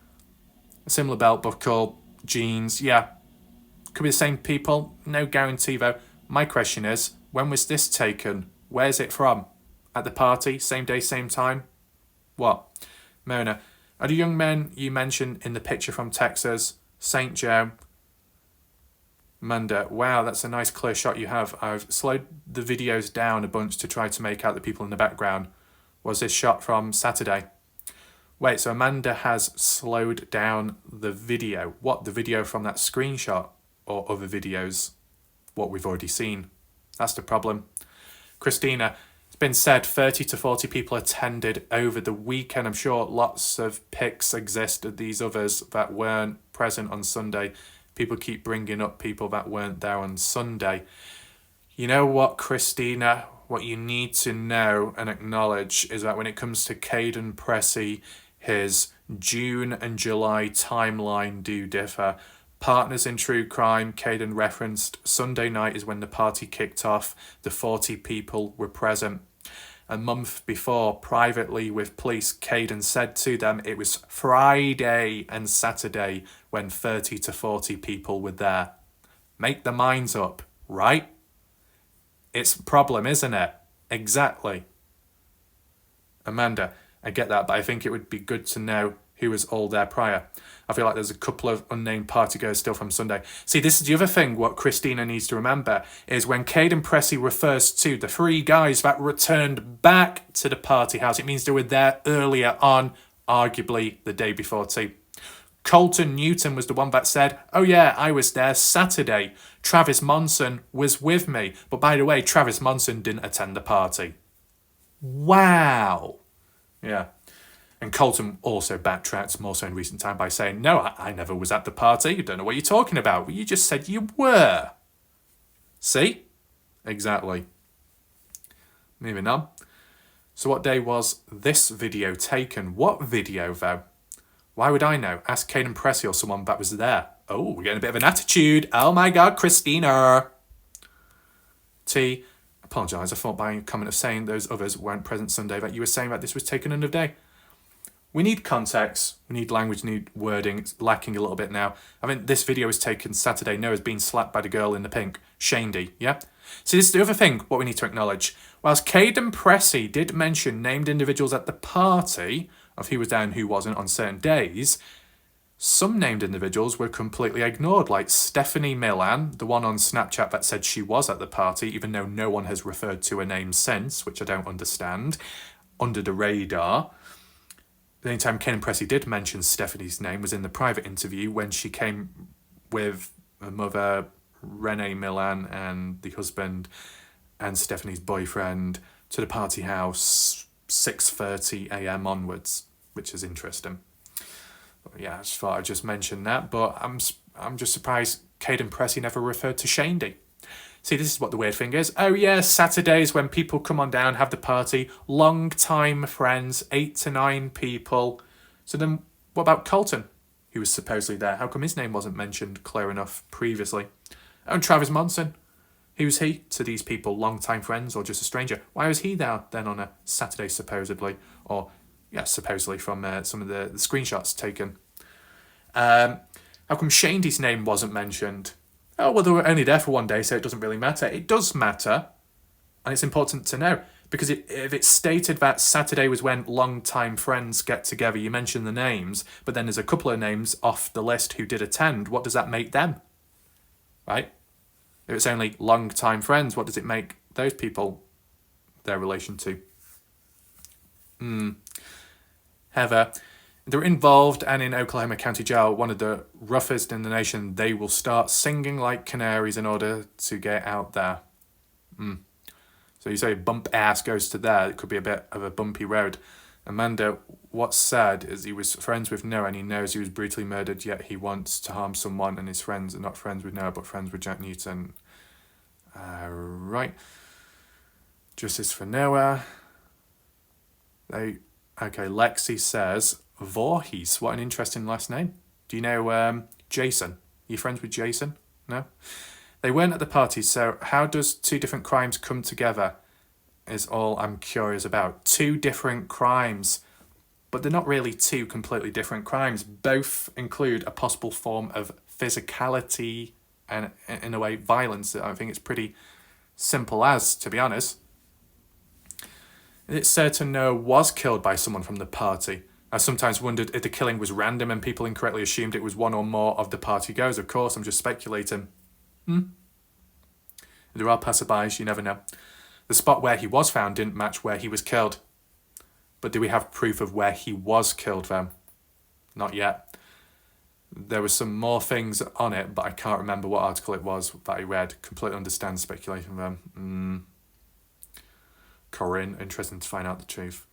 a similar belt buckle, jeans. Yeah, could be the same people. No guarantee though. My question is, when was this taken? Where's it from? At the party? Same day, same time? What? Mona, are the young men you mentioned in the picture from Texas, St. Joe? Manda, wow, that's a nice clear shot you have. I've slowed the videos down a bunch to try to make out the people in the background. Was this shot from Saturday? Wait, so Amanda has slowed down the video. What, the video from that screenshot or other videos? What we've already seen. That's the problem. Christina, it's been said 30 to 40 people attended over the weekend. I'm sure lots of pics exist of these others that weren't present on Sunday. People keep bringing up people that weren't there on Sunday. You know what, Christina? What you need to know and acknowledge is that when it comes to Kaden Pressy, his June and July timeline do differ. Partners in True Crime, Kaden referenced, Sunday night is when the party kicked off. The 40 people were present. A month before, privately with police, Kaden said to them it was Friday and Saturday when 30 to 40 people were there. Make the minds up, right? It's a problem, isn't it? Exactly. Amanda, I get that, but I think it would be good to know who was all there prior. I feel like there's a couple of unnamed partygoers still from Sunday. See, this is the other thing what Christina needs to remember is when Kaden Pressy refers to the 3 guys that returned back to the party house, it means they were there earlier on, arguably the day before too. Colton Newton was the one that said, oh yeah, I was there Saturday. Travis Monson was with me. But by the way, Travis Monson didn't attend the party. Wow. Yeah. And Colton also backtracked more so in recent time by saying, no, I never was at the party. You don't know what you're talking about. You just said you were. See? Exactly. Moving on. So what day was this video taken? What video, though? Why would I know? Ask Kaden Pressy or someone that was there. Oh, we're getting a bit of an attitude. Oh my God, Christina. T, apologise. I thought by a comment of saying those others weren't present Sunday that you were saying that this was taken another day. We need context, we need language, we need wording. It's lacking a little bit now. I mean, this video was taken Saturday. Noah's being slapped by the girl in the pink, Shandy, yeah? See, this is the other thing, what we need to acknowledge. Whilst Kaden Pressy did mention named individuals at the party, of who was there and who wasn't on certain days, some named individuals were completely ignored, like Stephanie Milan, the one on Snapchat that said she was at the party, even though no one has referred to her name since, which I don't understand, under the radar. The only time Kaden Pressy did mention Stephanie's name was in the private interview when she came with her mother, Renee Milan, and the husband and Stephanie's boyfriend to the party house 6:30 a.m. onwards, which is interesting. But yeah, I just thought I'd just mention that, but I'm just surprised Kaden Pressy never referred to Shandy. See, this is what the weird thing is. Oh yeah, Saturdays when people come on down, have the party. Long time friends, 8 to 9 people. So then what about Colton, who was supposedly there? How come his name wasn't mentioned clear enough previously? Oh, and Travis Monson. Who's he to these people? Long time friends or just a stranger? Why was he there then on a Saturday supposedly? Or, yeah, supposedly from some of the screenshots taken. How come Shandy's name wasn't mentioned? Oh, well, they were only there for one day, so it doesn't really matter. It does matter, and it's important to know, because if it's stated that Saturday was when long-time friends get together, you mention the names, but then there's a couple of names off the list who did attend, what does that make them? Right? If it's only long-time friends, what does it make those people their relation to? Heather, they're involved and in Oklahoma County Jail, one of the roughest in the nation. They will start singing like canaries in order to get out there. So you say bump ass goes to there. It could be a bit of a bumpy road. Amanda, what's sad is he was friends with Noah and he knows he was brutally murdered, yet he wants to harm someone, and his friends are not friends with Noah but friends with Jack Newton. Right. Justice for Noah. Okay, Lexi says, Voorhees, what an interesting last name. Do you know Jason? Are you friends with Jason? No? They weren't at the party, so how does 2 different crimes come together is all I'm curious about. 2 different crimes, but they're not really 2 completely different crimes. Both include a possible form of physicality and, in a way, violence. I think it's pretty simple as, to be honest. It's certain Noah was killed by someone from the party. I sometimes wondered if the killing was random and people incorrectly assumed it was one or more of the party goers. Of course, I'm just speculating. There are passerbys, you never know. The spot where he was found didn't match where he was killed. But do we have proof of where he was killed then? Not yet. There were some more things on it, but I can't remember what article it was that I read. Completely understand speculating then. Corinne, interesting to find out the truth.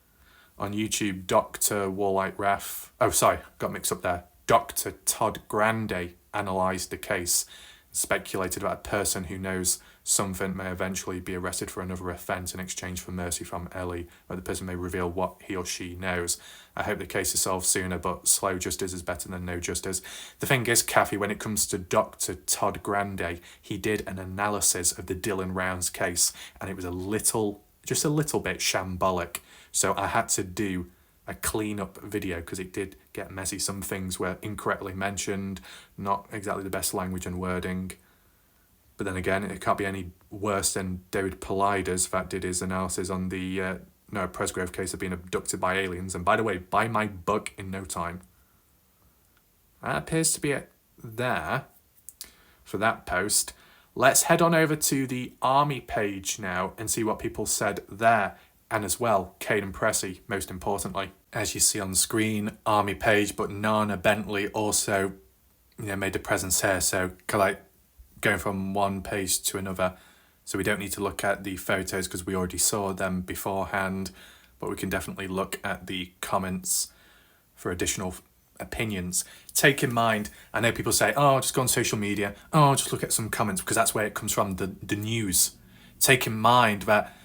On YouTube, Dr. Warlight Ref... Oh, sorry, got mixed up there. Dr. Todd Grande analysed the case, speculated about a person who knows something may eventually be arrested for another offence in exchange for mercy from Ellie, where the person may reveal what he or she knows. I hope the case is solved sooner, but slow justice is better than no justice. The thing is, Kathy, when it comes to Dr. Todd Grande, he did an analysis of the Dylan Rounds case, and it was just a little bit shambolic. So I had to do a clean-up video because it did get messy. Some things were incorrectly mentioned, not exactly the best language and wording. But then again, it can't be any worse than David Paulides that did his analysis on the Noah Presgrove case of being abducted by aliens. And by the way, buy my book in no time. That appears to be it there for that post. Let's head on over to the Army page now and see what people said there. And as well, Kaden Pressy, most importantly. As you see on the screen, Army page, but Nana Bentley also made a presence here. So going from one page to another. So we don't need to look at the photos because we already saw them beforehand, but we can definitely look at the comments for additional opinions. Take in mind, I know people say, oh, just go on social media, oh, just look at some comments, because that's where it comes from, the news. Take in mind that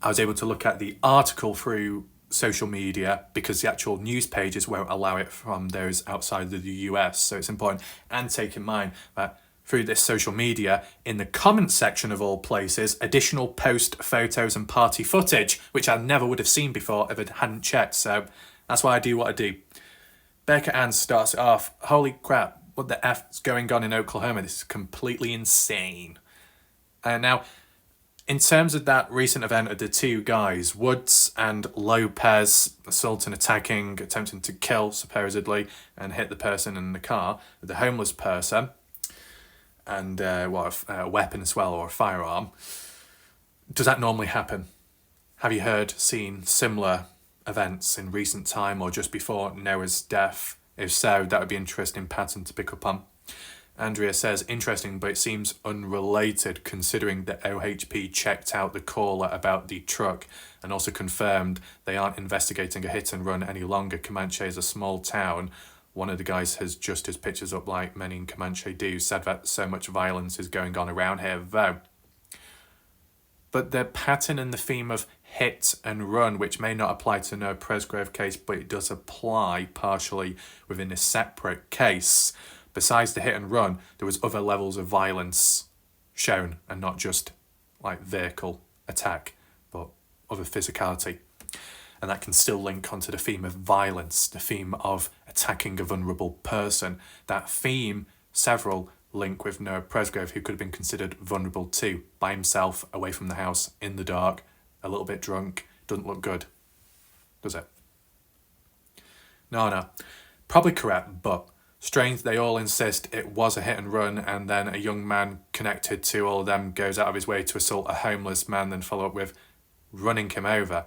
I was able to look at the article through social media because the actual news pages won't allow it from those outside of the US, so it's important. And take in mind that through this social media, in the comments section of all places, additional post photos and party footage, which I never would have seen before if I hadn't checked. So that's why I do what I do. Becca Ann starts it off. Holy crap, what the F is going on in Oklahoma? This is completely insane. Now, in terms of that recent event of the two guys, Woods and Lopez, assaulting, attacking, attempting to kill, supposedly, and hit the person in the car, the homeless person, and a weapon as well, or a firearm. Does that normally happen? Have you seen similar events in recent time or just before Noah's death? If so, that would be an interesting pattern to pick up on. Andrea says, interesting, but it seems unrelated considering that OHP checked out the caller about the truck and also confirmed they aren't investigating a hit and run any longer. Comanche is a small town. One of the guys has just his pictures up like many in Comanche do, said that so much violence is going on around here though. But the pattern and the theme of hit and run, which may not apply to Noah Presgrove case, but it does apply partially within a separate case. Besides the hit and run, there was other levels of violence shown and not just like vehicle attack, but other physicality. And that can still link onto the theme of violence, the theme of attacking a vulnerable person. That theme, several link with Noah Presgrove, who could have been considered vulnerable too, by himself, away from the house, in the dark, a little bit drunk. Doesn't look good, does it? No, probably correct, but strange they all insist it was a hit and run, and then a young man connected to all of them goes out of his way to assault a homeless man, then follow up with running him over.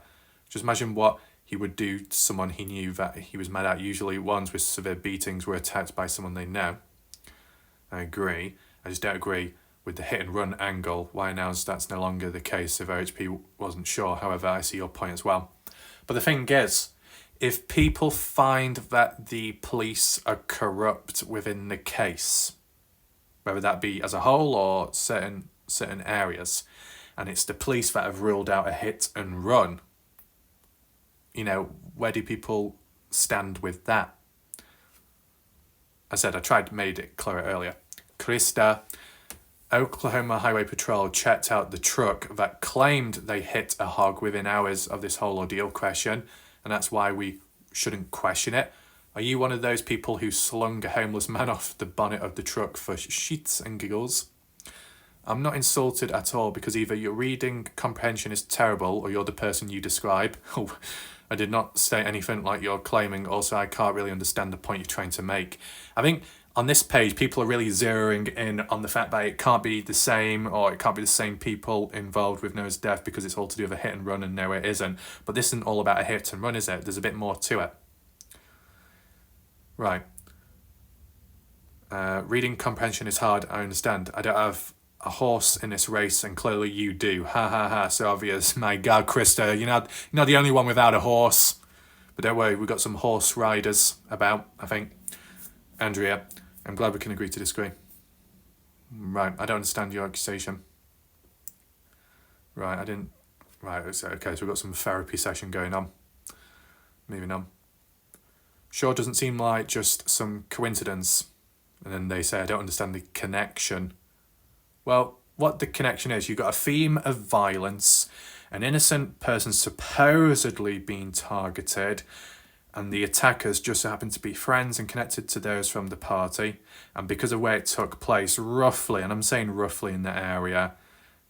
Just imagine what he would do to someone he knew that he was mad at. Usually ones with severe beatings were attacked by someone they know. I agree. I just don't agree with the hit and run angle. Why now that's no longer the case if OHP wasn't sure. However, I see your point as well. But the thing is, if people find that the police are corrupt within the case, whether that be as a whole or certain areas, and it's the police that have ruled out a hit and run, where do people stand with that? I said made it clearer earlier. Krista, Oklahoma Highway Patrol checked out the truck that claimed they hit a hog within hours of this whole ordeal question, and that's why we shouldn't question it. Are you one of those people who slung a homeless man off the bonnet of the truck for shits and giggles? I'm not insulted at all because either your reading comprehension is terrible or you're the person you describe. I did not state anything like you're claiming. Also, I can't really understand the point you're trying to make. I think on this page, people are really zeroing in on the fact that it can't be the same, or it can't be the same people involved with Noah's death because it's all to do with a hit and run, and no, it isn't. But this isn't all about a hit and run, is it? There's a bit more to it. Right. Reading comprehension is hard, I understand. I don't have a horse in this race, and clearly you do. Ha ha ha, so obvious. My God, Krista, you're not the only one without a horse. But don't worry, we've got some horse riders about, I think. Andrea, I'm glad we can agree to disagree. Right, I don't understand your accusation. Right, I didn't... Right, okay, so we've got some therapy session going on. Moving on. Sure doesn't seem like just some coincidence. And then they say, I don't understand the connection. Well, what the connection is, you've got a theme of violence, an innocent person supposedly being targeted, and the attackers just happen to be friends and connected to those from the party. And because of where it took place, roughly, and I'm saying roughly in the area,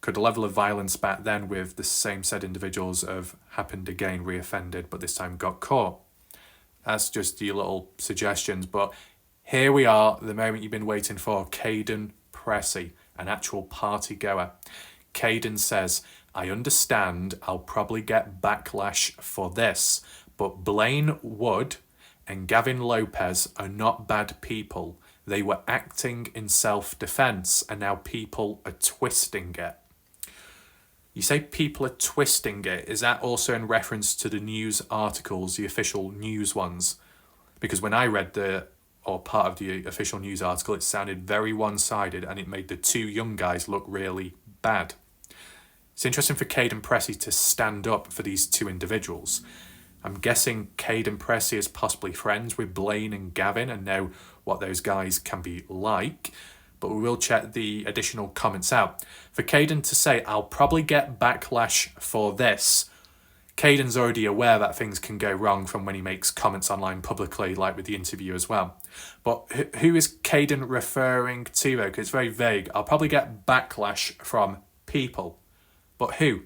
could the level of violence back then with the same said individuals have happened again, reoffended, but this time got caught? That's just your little suggestions, but here we are, the moment you've been waiting for. Kaden Pressy, an actual party goer. Kaden says, I understand I'll probably get backlash for this, but Blaine Wood and Gavin Lopez are not bad people. They were acting in self-defense, and now people are twisting it. You say people are twisting it. Is that also in reference to the news articles, the official news ones? Because when I read part of the official news article, it sounded very one-sided, and it made the two young guys look really bad. It's interesting for Kaden Pressy to stand up for these two individuals. I'm guessing Kaden Pressy is possibly friends with Blaine and Gavin and know what those guys can be like, but we will check the additional comments out. For Kaden to say, I'll probably get backlash for this, Caden's already aware that things can go wrong from when he makes comments online publicly, like with the interview as well. But who is Kaden referring to, though? Because it's very vague. I'll probably get backlash from people. But who?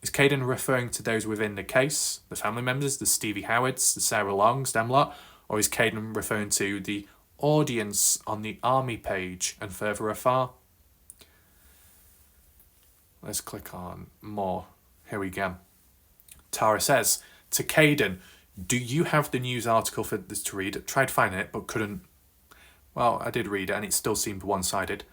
Is Kaden referring to those within the case, the family members, the Stevie Howards, the Sarah Longs, them lot? Or is Kaden referring to the audience on the army page and further afar? Let's click on more. Here we go. Tara says, to Kaden, do you have the news article for this to read? Tried finding it, but couldn't. Well, I did read it, and it still seemed one-sided.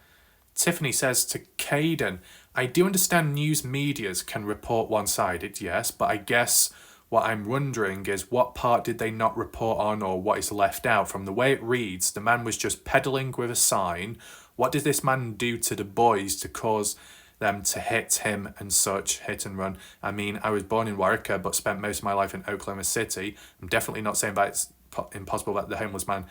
Tiffany says to Kaden, I do understand news medias can report one-sided, yes, but I guess what I'm wondering is what part did they not report on, or what is left out? From the way it reads, the man was just peddling with a sign. What did this man do to the boys to cause them to hit him and such, hit and run? I mean, I was born in Warwick, but spent most of my life in Oklahoma City. I'm definitely not saying that it's impossible that the homeless man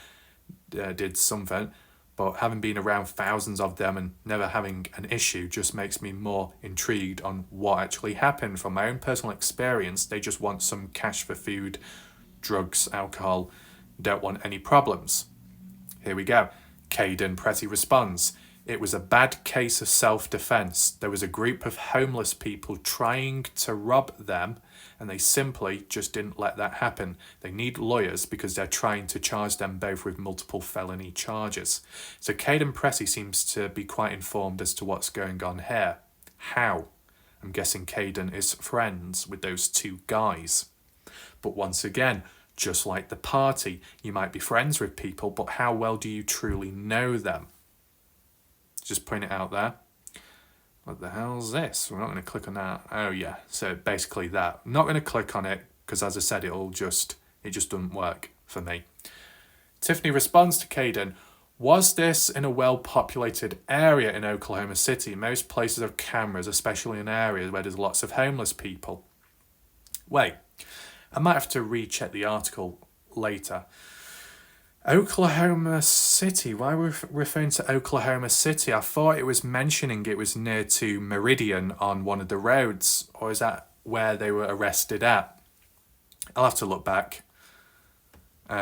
did something, but having been around thousands of them and never having an issue just makes me more intrigued on what actually happened. From my own personal experience, they just want some cash for food, drugs, alcohol, don't want any problems. Here we go. Kaden Pressy responds, it was a bad case of self-defense. There was a group of homeless people trying to rob them, and they simply just didn't let that happen. They need lawyers because they're trying to charge them both with multiple felony charges. So Kaden Pressy seems to be quite informed as to what's going on here. How? I'm guessing Kaden is friends with those two guys. But once again, just like the party, you might be friends with people, but how well do you truly know them? Just point it out there. What the hell's this? We're not going to click on that. Oh yeah, so basically that. I'm not going to click on it because, as I said, it just doesn't work for me. Tiffany responds to Kaden, was this in a well-populated area in Oklahoma City? Most places have cameras, especially in areas where there's lots of homeless people. Wait, I might have to recheck the article later. Oklahoma City. Why are we referring to Oklahoma City? I thought it was mentioning it was near to Meridian on one of the roads. Or is that where they were arrested at? I'll have to look back.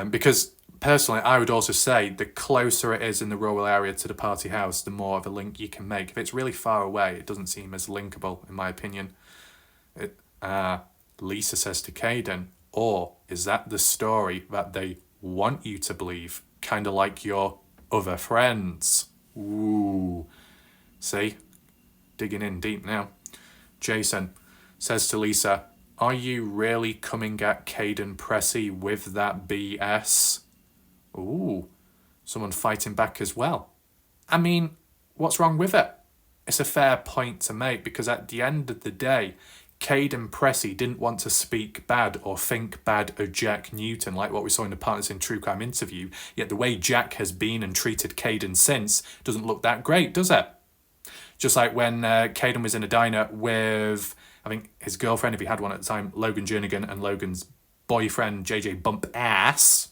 Because personally, I would also say the closer it is in the rural area to the party house, the more of a link you can make. If it's really far away, it doesn't seem as linkable, in my opinion. Lisa says to Kaden, or is that the story that they want you to believe? Kind of like your other friends. Ooh. See? Digging in deep now. Jason says to Lisa, are you really coming at Kaden Pressy with that BS? Ooh. Someone fighting back as well. I mean, what's wrong with it? It's a fair point to make, because at the end of the day, Kaden Pressy didn't want to speak bad or think bad of Jack Newton, like what we saw in the Partners in True Crime interview, yet the way Jack has been and treated Kaden since doesn't look that great, does it? Just like when Kaden was in a diner with, I think, his girlfriend, if he had one at the time, Logan Jernigan, and Logan's boyfriend, JJ Bump Ass,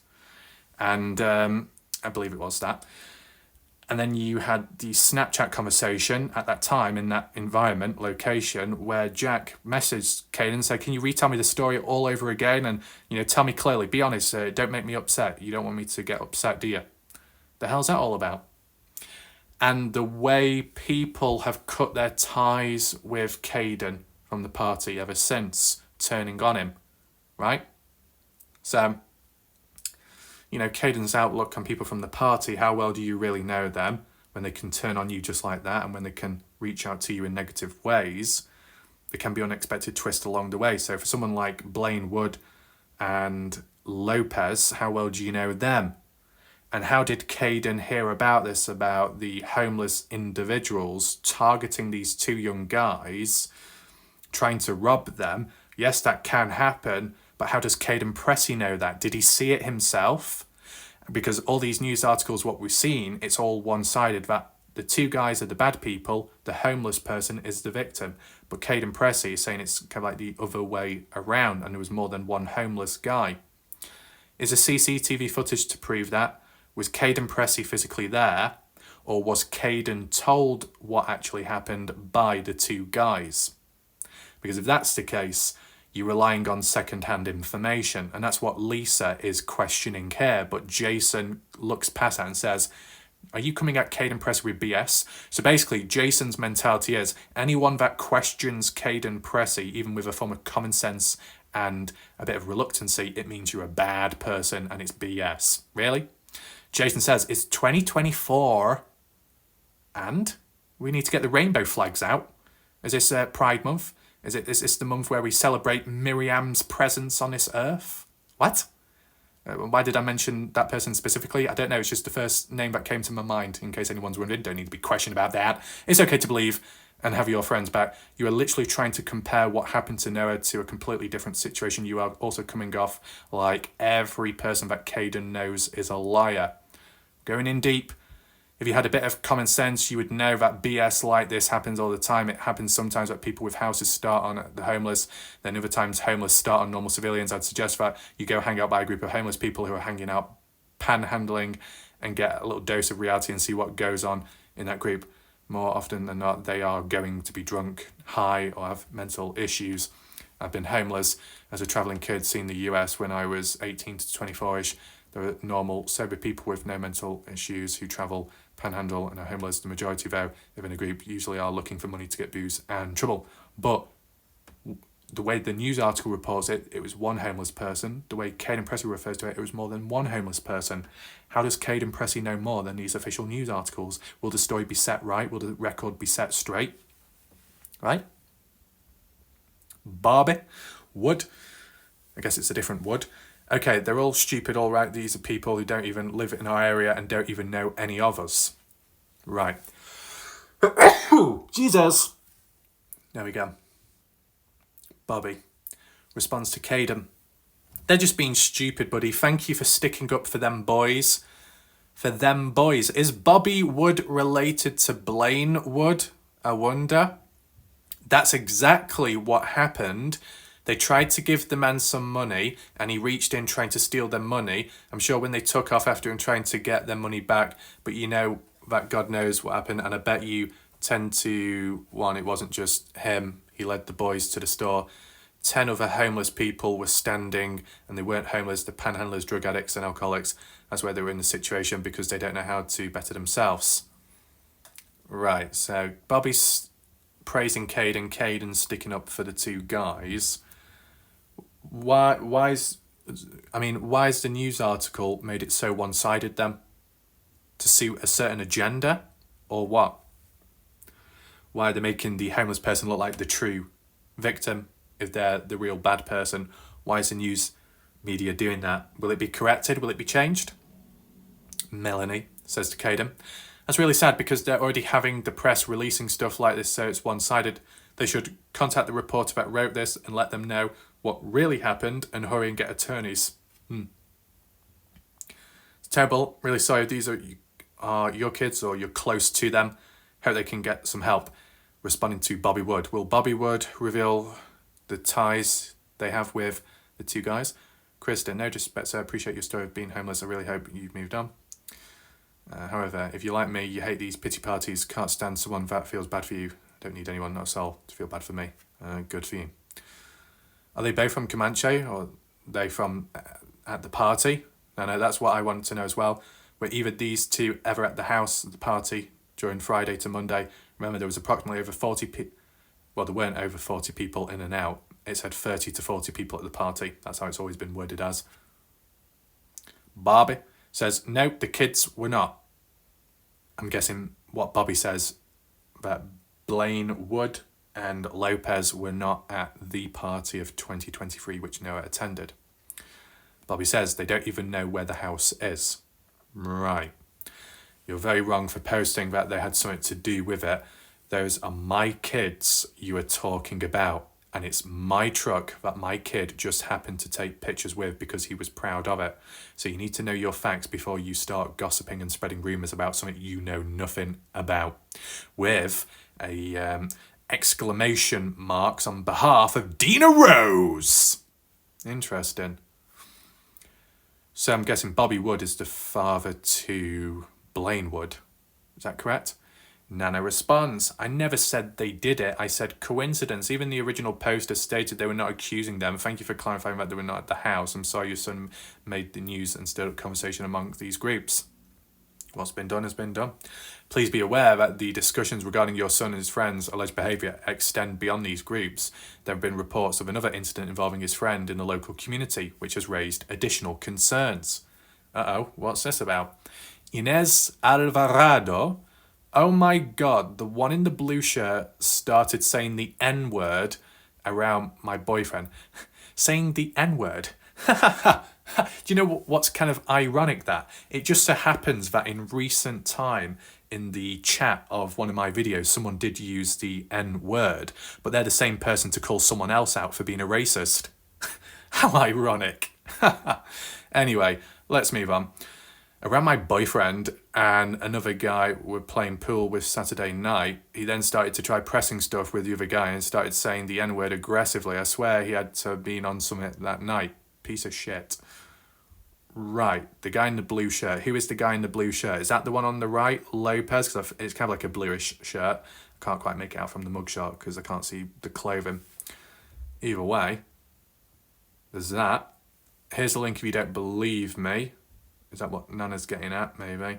and I believe it was that. And then you had the Snapchat conversation at that time in that environment, location, where Jack messaged Kaden and said, can you retell me the story all over again? And, tell me clearly, be honest, don't make me upset. You don't want me to get upset, do you? The hell's that all about? And the way people have cut their ties with Kaden from the party ever since turning on him, right? So, Kaden's outlook on people from the party, how well do you really know them when they can turn on you just like that, and when they can reach out to you in negative ways? There can be unexpected twists along the way. So for someone like Blaine Wood and Lopez, how well do you know them? And how did Kaden hear about this, about the homeless individuals targeting these two young guys, trying to rob them? Yes, that can happen, but how does Kaden Pressy know that? Did he see it himself? Because all these news articles, what we've seen, it's all one-sided, that the two guys are the bad people, the homeless person is the victim. But Kaden Pressy is saying it's kind of like the other way around, and there was more than one homeless guy. Is there CCTV footage to prove that? Was Kaden Pressy physically there? Or was Kaden told what actually happened by the two guys? Because if that's the case, you're relying on second-hand information, and that's what Lisa is questioning here. But Jason looks past that and says, are you coming at Kaden Pressy with BS? So basically, Jason's mentality is, anyone that questions Kaden Pressy, even with a form of common sense and a bit of reluctancy, it means you're a bad person and it's BS. Really? Jason says, it's 2024 and we need to get the rainbow flags out. Is this Pride Month? Is this the month where we celebrate Miriam's presence on this earth? What? Why did I mention that person specifically? I don't know. It's just the first name that came to my mind, in case anyone's wondering. Don't need to be questioned about that. It's okay to believe and have your friends back. You are literally trying to compare what happened to Noah to a completely different situation. You are also coming off like every person that Kaden knows is a liar. Going in deep, if you had a bit of common sense, you would know that BS like this happens all the time. It happens sometimes that people with houses start on the homeless, then other times homeless start on normal civilians. I'd suggest that you go hang out by a group of homeless people who are hanging out panhandling and get a little dose of reality and see what goes on in that group. More often than not, they are going to be drunk, high, or have mental issues. I've been homeless as a travelling kid, seen the US when I was 18 to 24-ish. There are normal, sober people with no mental issues who travel, panhandle, and are homeless. The majority, though, if in a group, usually are looking for money to get booze and trouble. But the way the news article reports it, it was one homeless person. The way Kaden Pressy refers to it, it was more than one homeless person. How does Kaden Pressy know more than these official news articles? Will the story be set right? Will the record be set straight? Right? Barbie? Wood? I guess it's a different Wood. Okay, they're all stupid, all right. These are people who don't even live in our area and don't even know any of us. Right. Jesus. There we go. Bobby responds to Kaden. They're just being stupid, buddy. Thank you for sticking up for them boys. For them boys. Is Bobby Wood related to Blaine Wood? I wonder. That's exactly what happened. They tried to give the man some money and he reached in trying to steal their money. I'm sure when they took off after him trying to get their money back, but you know that God knows what happened. And I bet you 10 to 1, it wasn't just him. He led the boys to the store. 10 other homeless people were standing, and they weren't homeless, they're panhandlers, drug addicts and alcoholics. That's why they were in the situation, because they don't know how to better themselves. Right, so Bobby's praising Kaden, Kaden's sticking up for the two guys. why is the news article made it so one-sided then? To suit a certain agenda, or what? Why are they making the homeless person look like the true victim if they're the real bad person? Why is the news media doing that? Will it be corrected? Will it be changed? Melanie says to Kaden. That's really sad because they're already having the press releasing stuff like this, so it's one-sided. They should contact the reporter that wrote this and let them know what really happened and hurry and get attorneys. It's terrible. Really sorry if these are your kids or you're close to them. Hope they can get some help. Responding to Bobby Wood. Will Bobby Wood reveal the ties they have with the two guys? Kristen, no disrespect, sir. I appreciate your story of being homeless. I really hope you've moved on. However, if you're like me, you hate these pity parties, can't stand someone that feels bad for you. Don't need anyone, not a soul, to feel bad for me. Good for you. Are they both from Comanche, or are they from at the party? No, that's what I wanted to know as well. Were either these two ever at the house at the party during Friday to Monday? Remember, there was approximately over 40 people. Well, there weren't over 40 people in and out. It said 30 to 40 people at the party. That's how it's always been worded as. Bobby says, no, the kids were not. I'm guessing what Bobby says, that Blaine Wood and Lopez were not at the party of 2023 which Noah attended. Bobby says they don't even know where the house is. Right. You're very wrong for posting that they had something to do with it. Those are my kids you are talking about. And it's my truck that my kid just happened to take pictures with because he was proud of it. So you need to know your facts before you start gossiping and spreading rumours about something you know nothing about. With a exclamation marks on behalf of Dina Rose. Interesting. So I'm guessing Bobby Wood is the father to Blaine Wood. Is that correct? Nana responds, I never said they did it. I said coincidence. Even the original poster stated they were not accusing them. Thank you for clarifying that they were not at the house. I'm sorry your son made the news and stirred up conversation among these groups. What's been done has been done. Please be aware that the discussions regarding your son and his friends' alleged behaviour extend beyond these groups. There have been reports of another incident involving his friend in the local community, which has raised additional concerns. What's this about? Inez Alvarado. Oh my God, the one in the blue shirt started saying the N-word around my boyfriend. Saying the N-word. Do you know what's kind of ironic that? It just so happens that in recent time, in the chat of one of my videos, someone did use the N-word, but they're the same person to call someone else out for being a racist. How ironic. Anyway, let's move on. Around my boyfriend and another guy were playing pool with Saturday night. He then started to try pressing stuff with the other guy and started saying the N-word aggressively. I swear he had to have been on something that night. Piece of shit. Right, the guy in the blue shirt. Who is the guy in the blue shirt? Is that the one on the right? Lopez? Because it's kind of like a bluish shirt. I can't quite make it out from the mugshot because I can't see the clothing. Either way, there's that. Here's the link if you don't believe me. Is that what Nana's getting at? Maybe.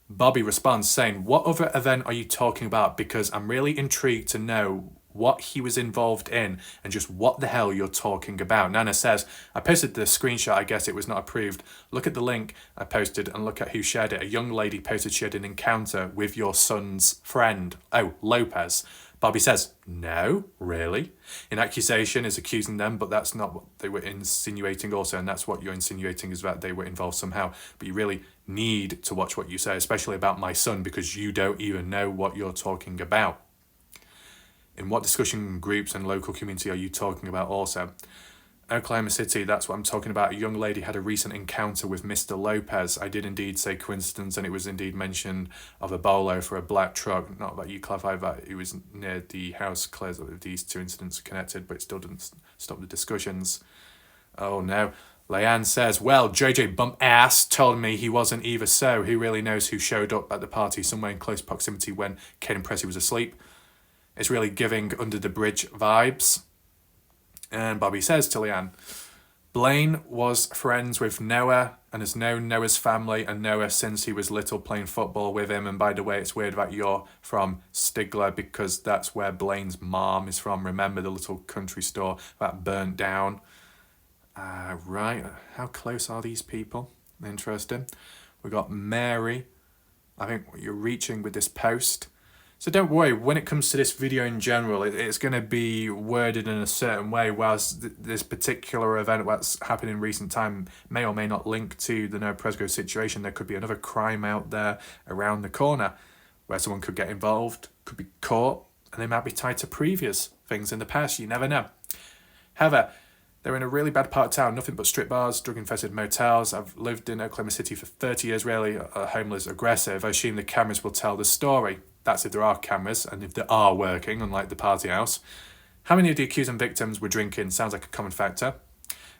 Bobby responds saying, what other event are you talking about? Because I'm really intrigued to know what he was involved in and just what the hell you're talking about. Nana says, I posted the screenshot. I guess it was not approved. Look at the link I posted and look at who shared it. A young lady posted she had an encounter with your son's friend. Oh, Lopez. Bobby says, no, really? An accusation is accusing them, but that's not what they were insinuating also, and that's what you're insinuating is that they were involved somehow. But you really need to watch what you say, especially about my son, because you don't even know what you're talking about. In what discussion groups and local community are you talking about also? Oklahoma City, that's what I'm talking about. A young lady had a recent encounter with Mr. Lopez. I did indeed say coincidence, and it was indeed mentioned of a bolo for a black truck. Not that you clarify that it was near the house, clears that these two incidents are connected, but it still didn't stop the discussions. Oh no. Leanne says, well, JJ Bump Ass told me he wasn't either, so who really knows who showed up at the party somewhere in close proximity when Kaden Pressy was asleep? It's really giving under the bridge vibes. And Bobby says to Leanne, Blaine was friends with Noah and has known Noah's family and Noah since he was little, playing football with him. And by the way, it's weird that you're from Stigler because that's where Blaine's mom is from. Remember the little country store that burnt down? Right, how close are these people? Interesting. We got Mary. I think you're reaching with this post. So don't worry, when it comes to this video in general, it's going to be worded in a certain way, whereas this particular event that's happened in recent time may or may not link to the Noah Presgrove situation. There could be another crime out there around the corner where someone could get involved, could be caught, and they might be tied to previous things in the past. You never know. However, they're in a really bad part of town, nothing but strip bars, drug-infested motels. I've lived in Oklahoma City for 30 years, really homeless, aggressive. I assume the cameras will tell the story. That's if there are cameras and if they are working, unlike the party house. How many of the accused and victims were drinking? Sounds like a common factor.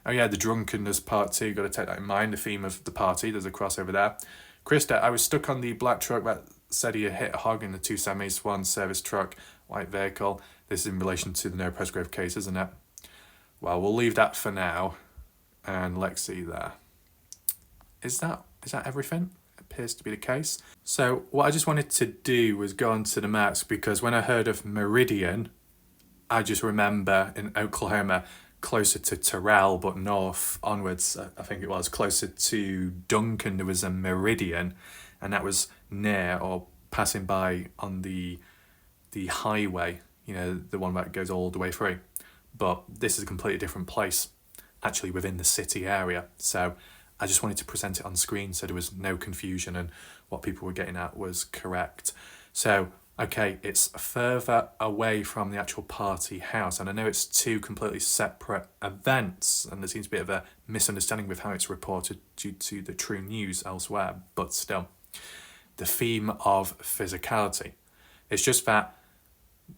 Oh yeah, the drunkenness part too, got to take that in mind, the theme of the party. There's a crossover there. Krista, I was stuck on the black truck that said he hit a hog in the two semis, one service truck, white vehicle. This is in relation to the Noah Presgrove case, isn't it? Well, we'll leave that for now, and let's see there. Is that everything? It appears to be the case. So what I just wanted to do was go onto the maps, because when I heard of Meridian, I just remember in Oklahoma, closer to Terrell, but north onwards, I think it was, closer to Duncan, there was a Meridian, and that was near or passing by on the highway, the one that goes all the way through. But this is a completely different place, actually within the city area. So I just wanted to present it on screen so there was no confusion and what people were getting at was correct. So, okay, it's further away from the actual party house. And I know it's two completely separate events, and there seems to be a bit of a misunderstanding with how it's reported due to the true news elsewhere. But still, the theme of physicality. It's just that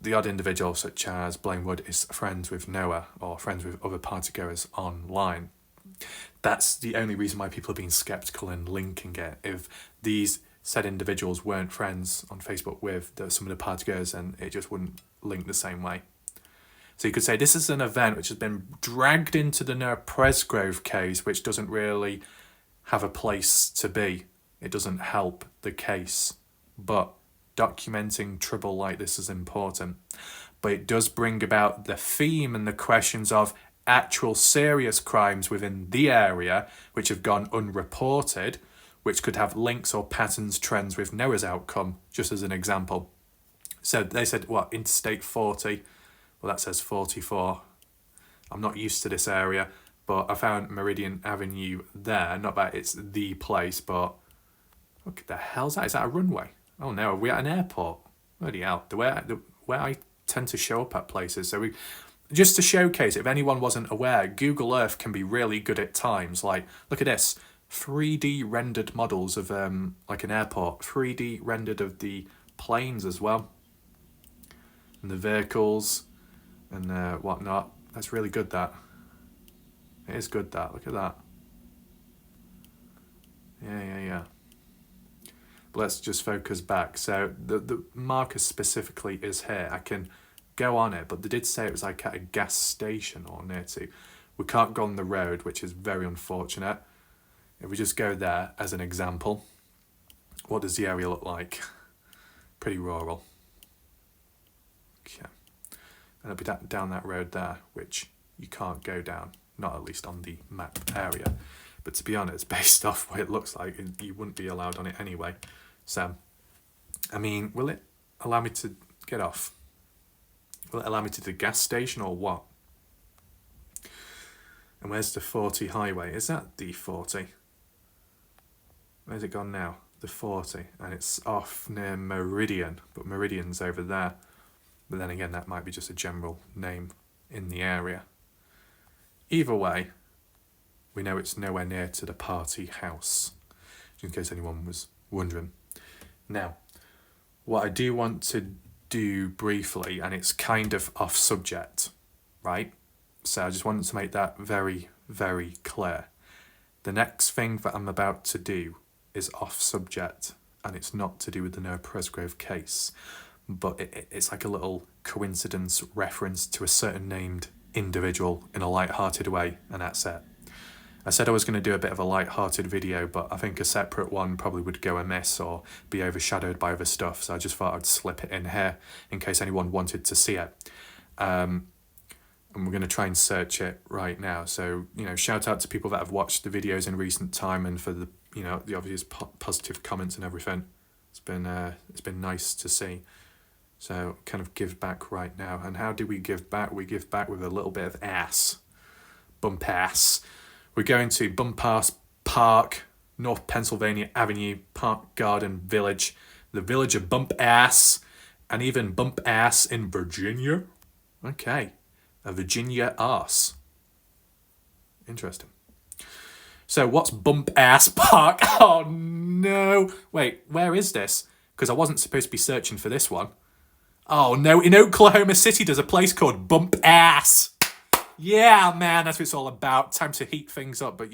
the odd individual, such as Blaine Wood, is friends with Noah or friends with other partygoers online. That's the only reason why people are being sceptical and linking it. If these said individuals weren't friends on Facebook with some of the partygoers, then it just wouldn't link the same way. So you could say this is an event which has been dragged into the Noah Presgrove case, which doesn't really have a place to be. It doesn't help the case. But documenting trouble like this is important, but it does bring about the theme and the questions of actual serious crimes within the area which have gone unreported, which could have links or patterns, trends with Noah's outcome, just as an example. So they said, what, Interstate 40? Well, that says 44. I'm not used to this area, but I found Meridian Avenue there. Not that it's the place, but what the hell's that? Is that a runway? Oh no, are we at an airport? Bloody hell. Where I tend to show up at places. So just to showcase, if anyone wasn't aware, Google Earth can be really good at times. Like, look at this. 3D rendered models of like an airport. 3D rendered of the planes as well. And the vehicles and whatnot. That's really good, that. It is good, that. Look at that. Yeah. Let's just focus back. So the marker specifically is here. I can go on it, but they did say it was like at a gas station or near to. We can't go on the road, which is very unfortunate. If we just go there as an example, what does the area look like? Pretty rural. Okay. And it'll be down that road there, which you can't go down, not at least on the map area. But to be honest, based off what it looks like, you wouldn't be allowed on it anyway. So, I mean, will it allow me to get off? Will it allow me to the gas station or what? And where's the 40 highway? Is that the 40? Where's it gone now? The 40. And it's off near Meridian, but Meridian's over there. But then again, that might be just a general name in the area. Either way, we know it's nowhere near to the party house, in case anyone was wondering. Now, what I do want to do briefly, and it's kind of off subject, right? So I just wanted to make that very, very clear. The next thing that I'm about to do is off subject, and it's not to do with the Noah Presgrove case, but it's like a little coincidence reference to a certain named individual in a light-hearted way, and that's it. I said I was going to do a bit of a light-hearted video, but I think a separate one probably would go amiss or be overshadowed by other stuff, so I just thought I'd slip it in here in case anyone wanted to see it. and we're going to try and search it right now. So, shout out to people that have watched the videos in recent time and for the, the obvious positive comments and everything. It's been nice to see. So kind of give back right now. And how do we give back? We give back with a little bit of ass. Bump ass. We're going to Bump Ass Park, North Pennsylvania Avenue, Park Garden Village, the village of Bump Ass, and even Bump Ass in Virginia. Okay. A Virginia ass. Interesting. So what's Bump Ass Park? Oh no. Wait, where is this? Because I wasn't supposed to be searching for this one. Oh no, in Oklahoma City there's a place called Bump Ass. Yeah, man, that's what it's all about. Time to heat things up, but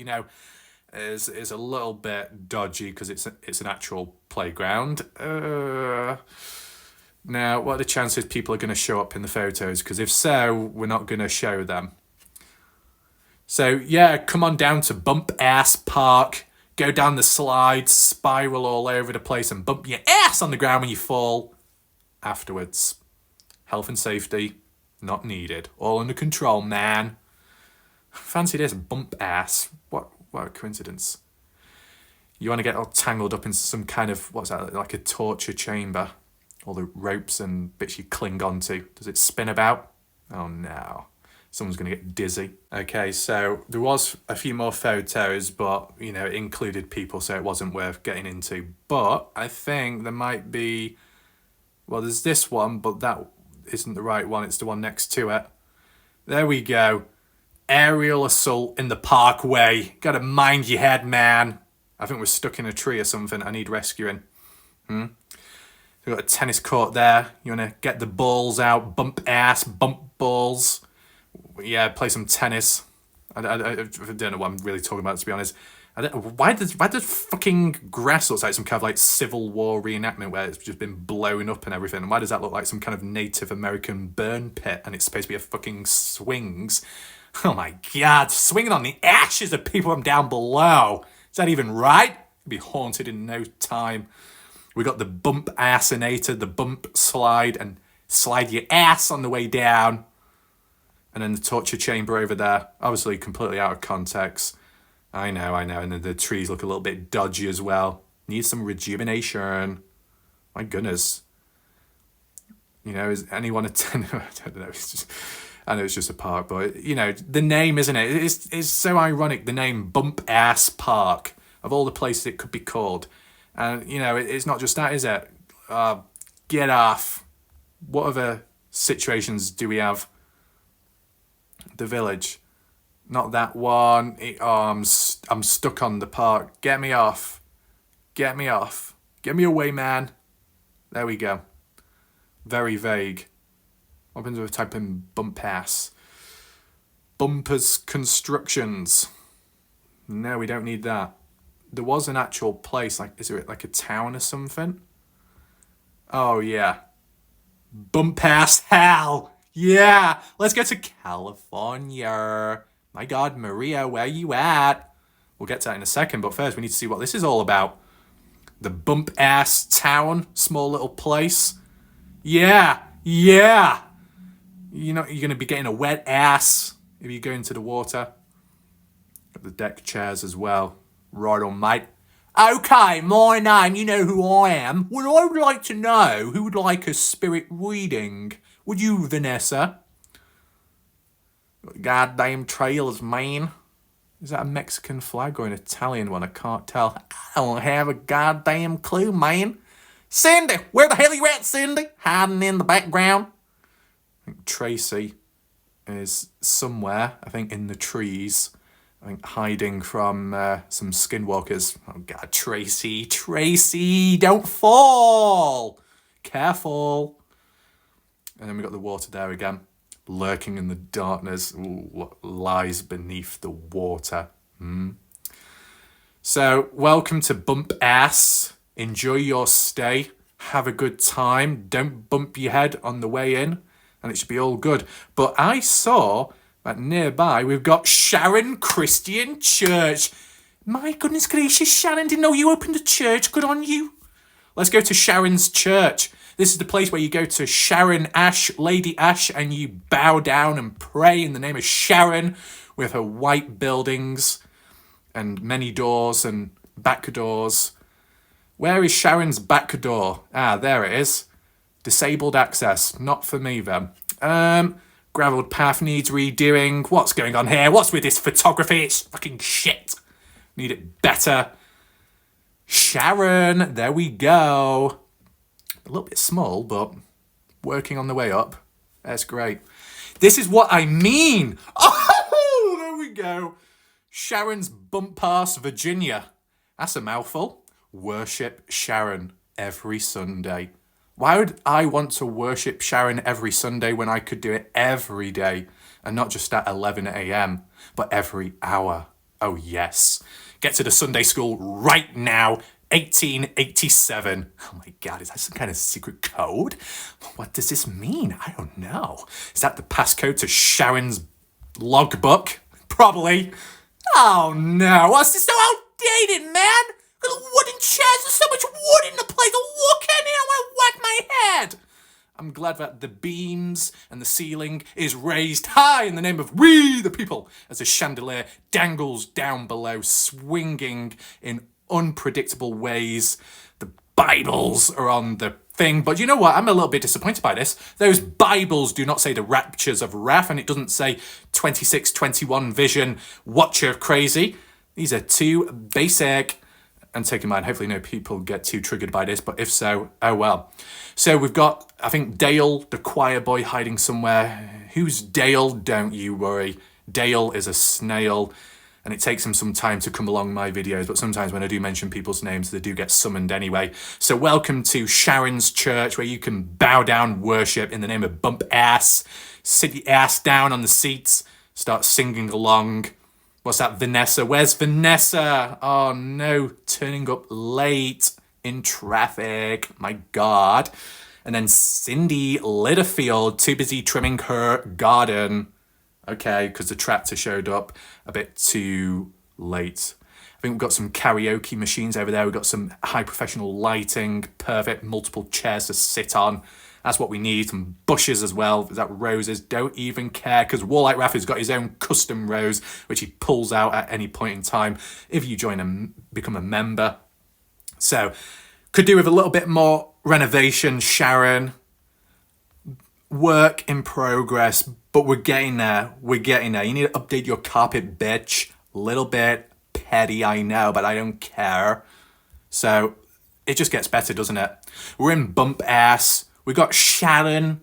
it's a little bit dodgy because it's an actual playground. Now, what are the chances people are going to show up in the photos? Because if so, we're not going to show them. So, yeah, come on down to Bump Ass Park. Go down the slide, spiral all over the place, and bump your ass on the ground when you fall. Afterwards. Health and safety, not needed. All under control, man. Fancy this, Bump Ass. What a coincidence. You want to get all tangled up in some kind of, what's that, like a torture chamber? All the ropes and bits you cling onto. Does it spin about? Oh no. Someone's going to get dizzy. Okay, so there was a few more photos, but, it included people, so it wasn't worth getting into. But I think there might be, well, there's this one, but that isn't the right one. It's the one next to it. There we go. Aerial assault in the parkway. Gotta mind your head, man. I think we're stuck in a tree or something. I need rescuing. We've got a tennis court there. You want to get the balls out, bump ass, bump balls. Yeah, play some tennis. I don't know what I'm really talking about, to be honest. Why does fucking grass look like some kind of like Civil War reenactment where it's just been blown up and everything? And why does that look like some kind of Native American burn pit and it's supposed to be a fucking swings? Oh my God, swinging on the ashes of people from down below. Is that even right? It'll be haunted in no time. We got the bump assinator, the bump slide, and slide your ass on the way down. And then the torture chamber over there. Obviously completely out of context. I know. And then the trees look a little bit dodgy as well. Need some rejuvenation. My goodness. Is anyone attending? I don't know. I know it's just a park, but, the name, isn't it? It's so ironic, the name Bump Ass Park, of all the places it could be called. And, it's not just that, is it? Get off. What other situations do we have? The village. Not that one. I'm stuck on the park. Get me off. Get me off. Get me away, man. There we go. Very vague. What happens if I type in Bump Ass? Bumpers Constructions. No, we don't need that. There was an actual place, is it like a town or something? Oh, yeah. Bump Ass Hell. Yeah. Let's go to California. My God, Maria, where you at? We'll get to that in a second, but first we need to see what this is all about. The Bump Ass Town, small little place. Yeah. You're going to be getting a wet ass if you go into the water. Got the deck chairs as well. Right on, mate. Okay, my name, you know who I am. Well, I would like to know who would like a spirit reading. Would you, Vanessa? Goddamn trailers, man. Is that a Mexican flag or an Italian one? I can't tell. I don't have a goddamn clue, man. Cindy, where the hell are you at, Cindy? Hiding in the background. I think Tracy is somewhere, I think in the trees. I think hiding from some skinwalkers. Oh God, Tracy, don't fall. Careful. And then we got the water there again. Lurking in the darkness. Ooh, what lies beneath the water. So, welcome to Bump Ass. Enjoy your stay. Have a good time. Don't bump your head on the way in. And it should be all good. But I saw that nearby we've got Sharon Christian Church. My goodness gracious, Sharon, didn't know you opened a church. Good on you. Let's go to Sharon's church. This is the place where you go to Sharon Ash, Lady Ash, and you bow down and pray in the name of Sharon with her white buildings and many doors and back doors. Where is Sharon's back door? Ah, there it is. Disabled access. Not for me, then. Gravelled path needs redoing. What's going on here? What's with this photography? It's fucking shit. Need it better. Sharon, there we go. A little bit small, but working on the way up. That's great. This is what I mean. Oh, there we go. Sharon's Bump Pass, Virginia. That's a mouthful. Worship Sharon every Sunday. Why would I want to worship Sharon every Sunday when I could do it every day and not just at 11 a.m., but every hour? Oh, yes. Get to the Sunday school right now. 1887. Oh my God, is that some kind of secret code? What does this mean? I don't know. Is that the passcode to Sharon's logbook? Probably. Oh no, what's this so outdated, man? The wooden chairs, there's so much wood in the place. Look at it, I want to whack my head. I'm glad that the beams and the ceiling is raised high in the name of we the people as a chandelier dangles down below, swinging in unpredictable ways. The Bibles are on the thing, but you know what? I'm a little bit disappointed by this. Those Bibles do not say the raptures of wrath, and it doesn't say 2621 vision, watcher crazy. These are too basic. And take in mind, hopefully no people get too triggered by this, but if so, oh well. So we've got, I think, Dale, the choir boy, hiding somewhere. Who's Dale? Don't you worry. Dale is a snail, and it takes him some time to come along my videos, but sometimes when I do mention people's names, they do get summoned anyway. So welcome to Sharon's Church, where you can bow down, worship in the name of bump ass, sit your ass down on the seats, start singing along. What's that, Vanessa? Where's Vanessa? Oh no, turning up late in traffic. My God. And then Cindy Litterfield, too busy trimming her garden. Okay, because the tractor showed up a bit too late. I think we've got some karaoke machines over there. We've got some high professional lighting, perfect, multiple chairs to sit on. That's what we need. Some bushes as well. Is that roses? Don't even care, because Warlight Raffy's got his own custom rose, which he pulls out at any point in time if you join and become a member. So, could do with a little bit more renovation, Sharon. Work in progress, but we're getting there. We're getting there. You need to update your carpet, bitch. Little bit petty, I know, but I don't care. So, it just gets better, doesn't it? We're in bump ass. We got Sharon,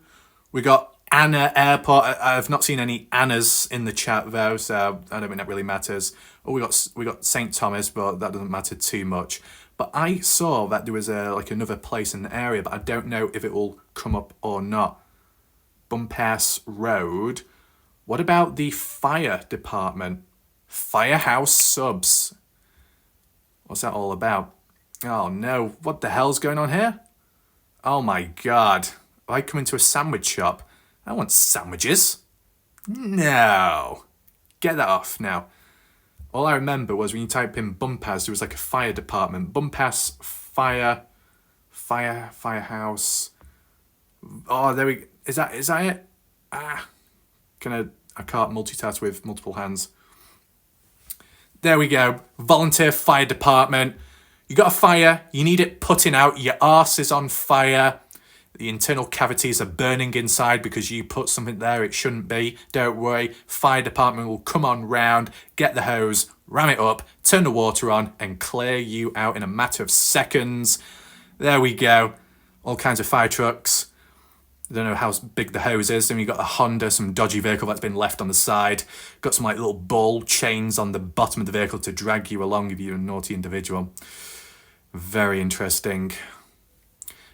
we got Anna Airport. I've not seen any Annas in the chat though, so I don't think that really matters. Oh, we got St. Thomas, but that doesn't matter too much. But I saw that there was another place in the area, but I don't know if it will come up or not. Bumpass Road. What about the fire department? Firehouse subs. What's that all about? Oh no, what the hell's going on here? Oh my God. I come into a sandwich shop. I want sandwiches. No. Get that off now. All I remember was when you type in Bumpass, there was like a fire department. Bumpass, firehouse. Oh, there we, is that it? I can't multitask with multiple hands. There we go. Volunteer fire department. You got a fire, you need it putting out, your arse is on fire, the internal cavities are burning inside because you put something there it shouldn't be. Don't worry, fire department will come on round, get the hose, ram it up, turn the water on, and clear you out in a matter of seconds. There we go. All kinds of fire trucks. I don't know how big the hose is. Then you got a Honda, some dodgy vehicle that's been left on the side. Got some like little ball chains on the bottom of the vehicle to drag you along if you're a naughty individual. Very interesting.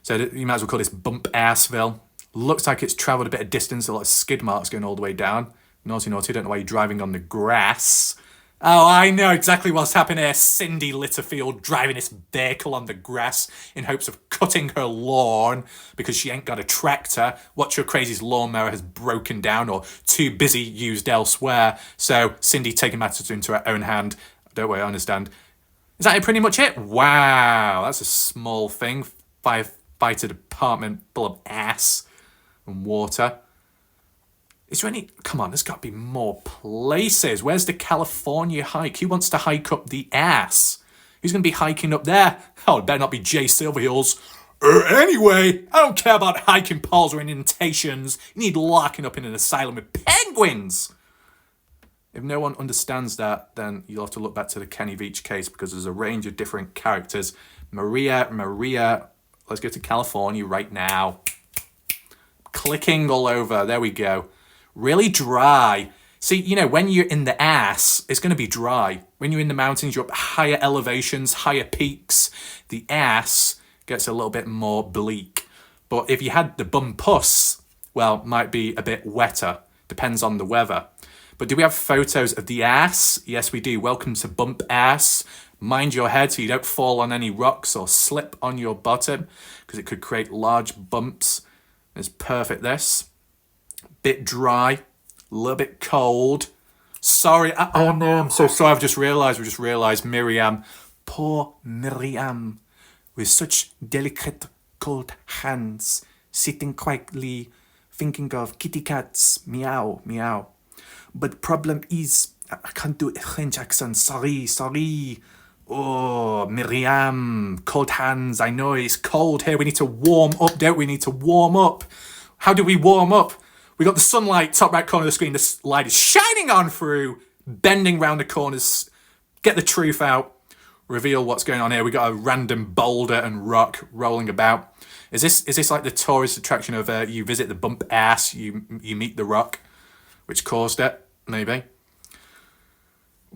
So you might as well call this Bump Assville. Looks like it's travelled a bit of distance, a lot of skid marks going all the way down. Naughty, naughty, don't know why you're driving on the grass. Oh, I know exactly what's happening here. Cindy Litterfield driving this vehicle on the grass in hopes of cutting her lawn because she ain't got a tractor. Watch Your Crazy's lawnmower has broken down or too busy used elsewhere. So Cindy taking matters into her own hand. Don't worry, I understand. Is that pretty much it? Wow, that's a small thing. Fight a department full of ass and water. Is there any... Come on, there's got to be more places. Where's the California hike? Who wants to hike up the ass? Who's going to be hiking up there? Oh, it better not be Jay Silverheels. Anyway, I don't care about hiking poles or indentations. You need locking up in an asylum with penguins. If no one understands that, then you'll have to look back to the Kenny Veach case, because there's a range of different characters. Maria, let's go to California right now. Clicking all over, there we go. Really dry. See, you know, when you're in the ass, it's going to be dry. When you're in the mountains, you're up higher elevations, higher peaks. The ass gets a little bit more bleak. But if you had the bum puss, well, might be a bit wetter. Depends on the weather. But do we have photos of the ass? Yes, we do. Welcome to Bump Ass. Mind your head so you don't fall on any rocks or slip on your bottom, because it could create large bumps. It's perfect, this. Bit dry, a little bit cold. Sorry, oh no, I'm so sorry. We just realised Miriam. Poor Miriam, with such delicate cold hands, sitting quietly, thinking of kitty cats, meow, meow. But problem is, I can't do a French accent, sorry. Oh, Miriam, cold hands, I know it's cold here. We need to warm up, don't we? Need to warm up. How do we warm up? We got the sunlight, top right corner of the screen. The light is shining on through, bending round the corners. Get the truth out. Reveal what's going on here. We got a random boulder and rock rolling about. Is this like the tourist attraction of you visit the bump ass, you meet the rock, which caused it? Maybe.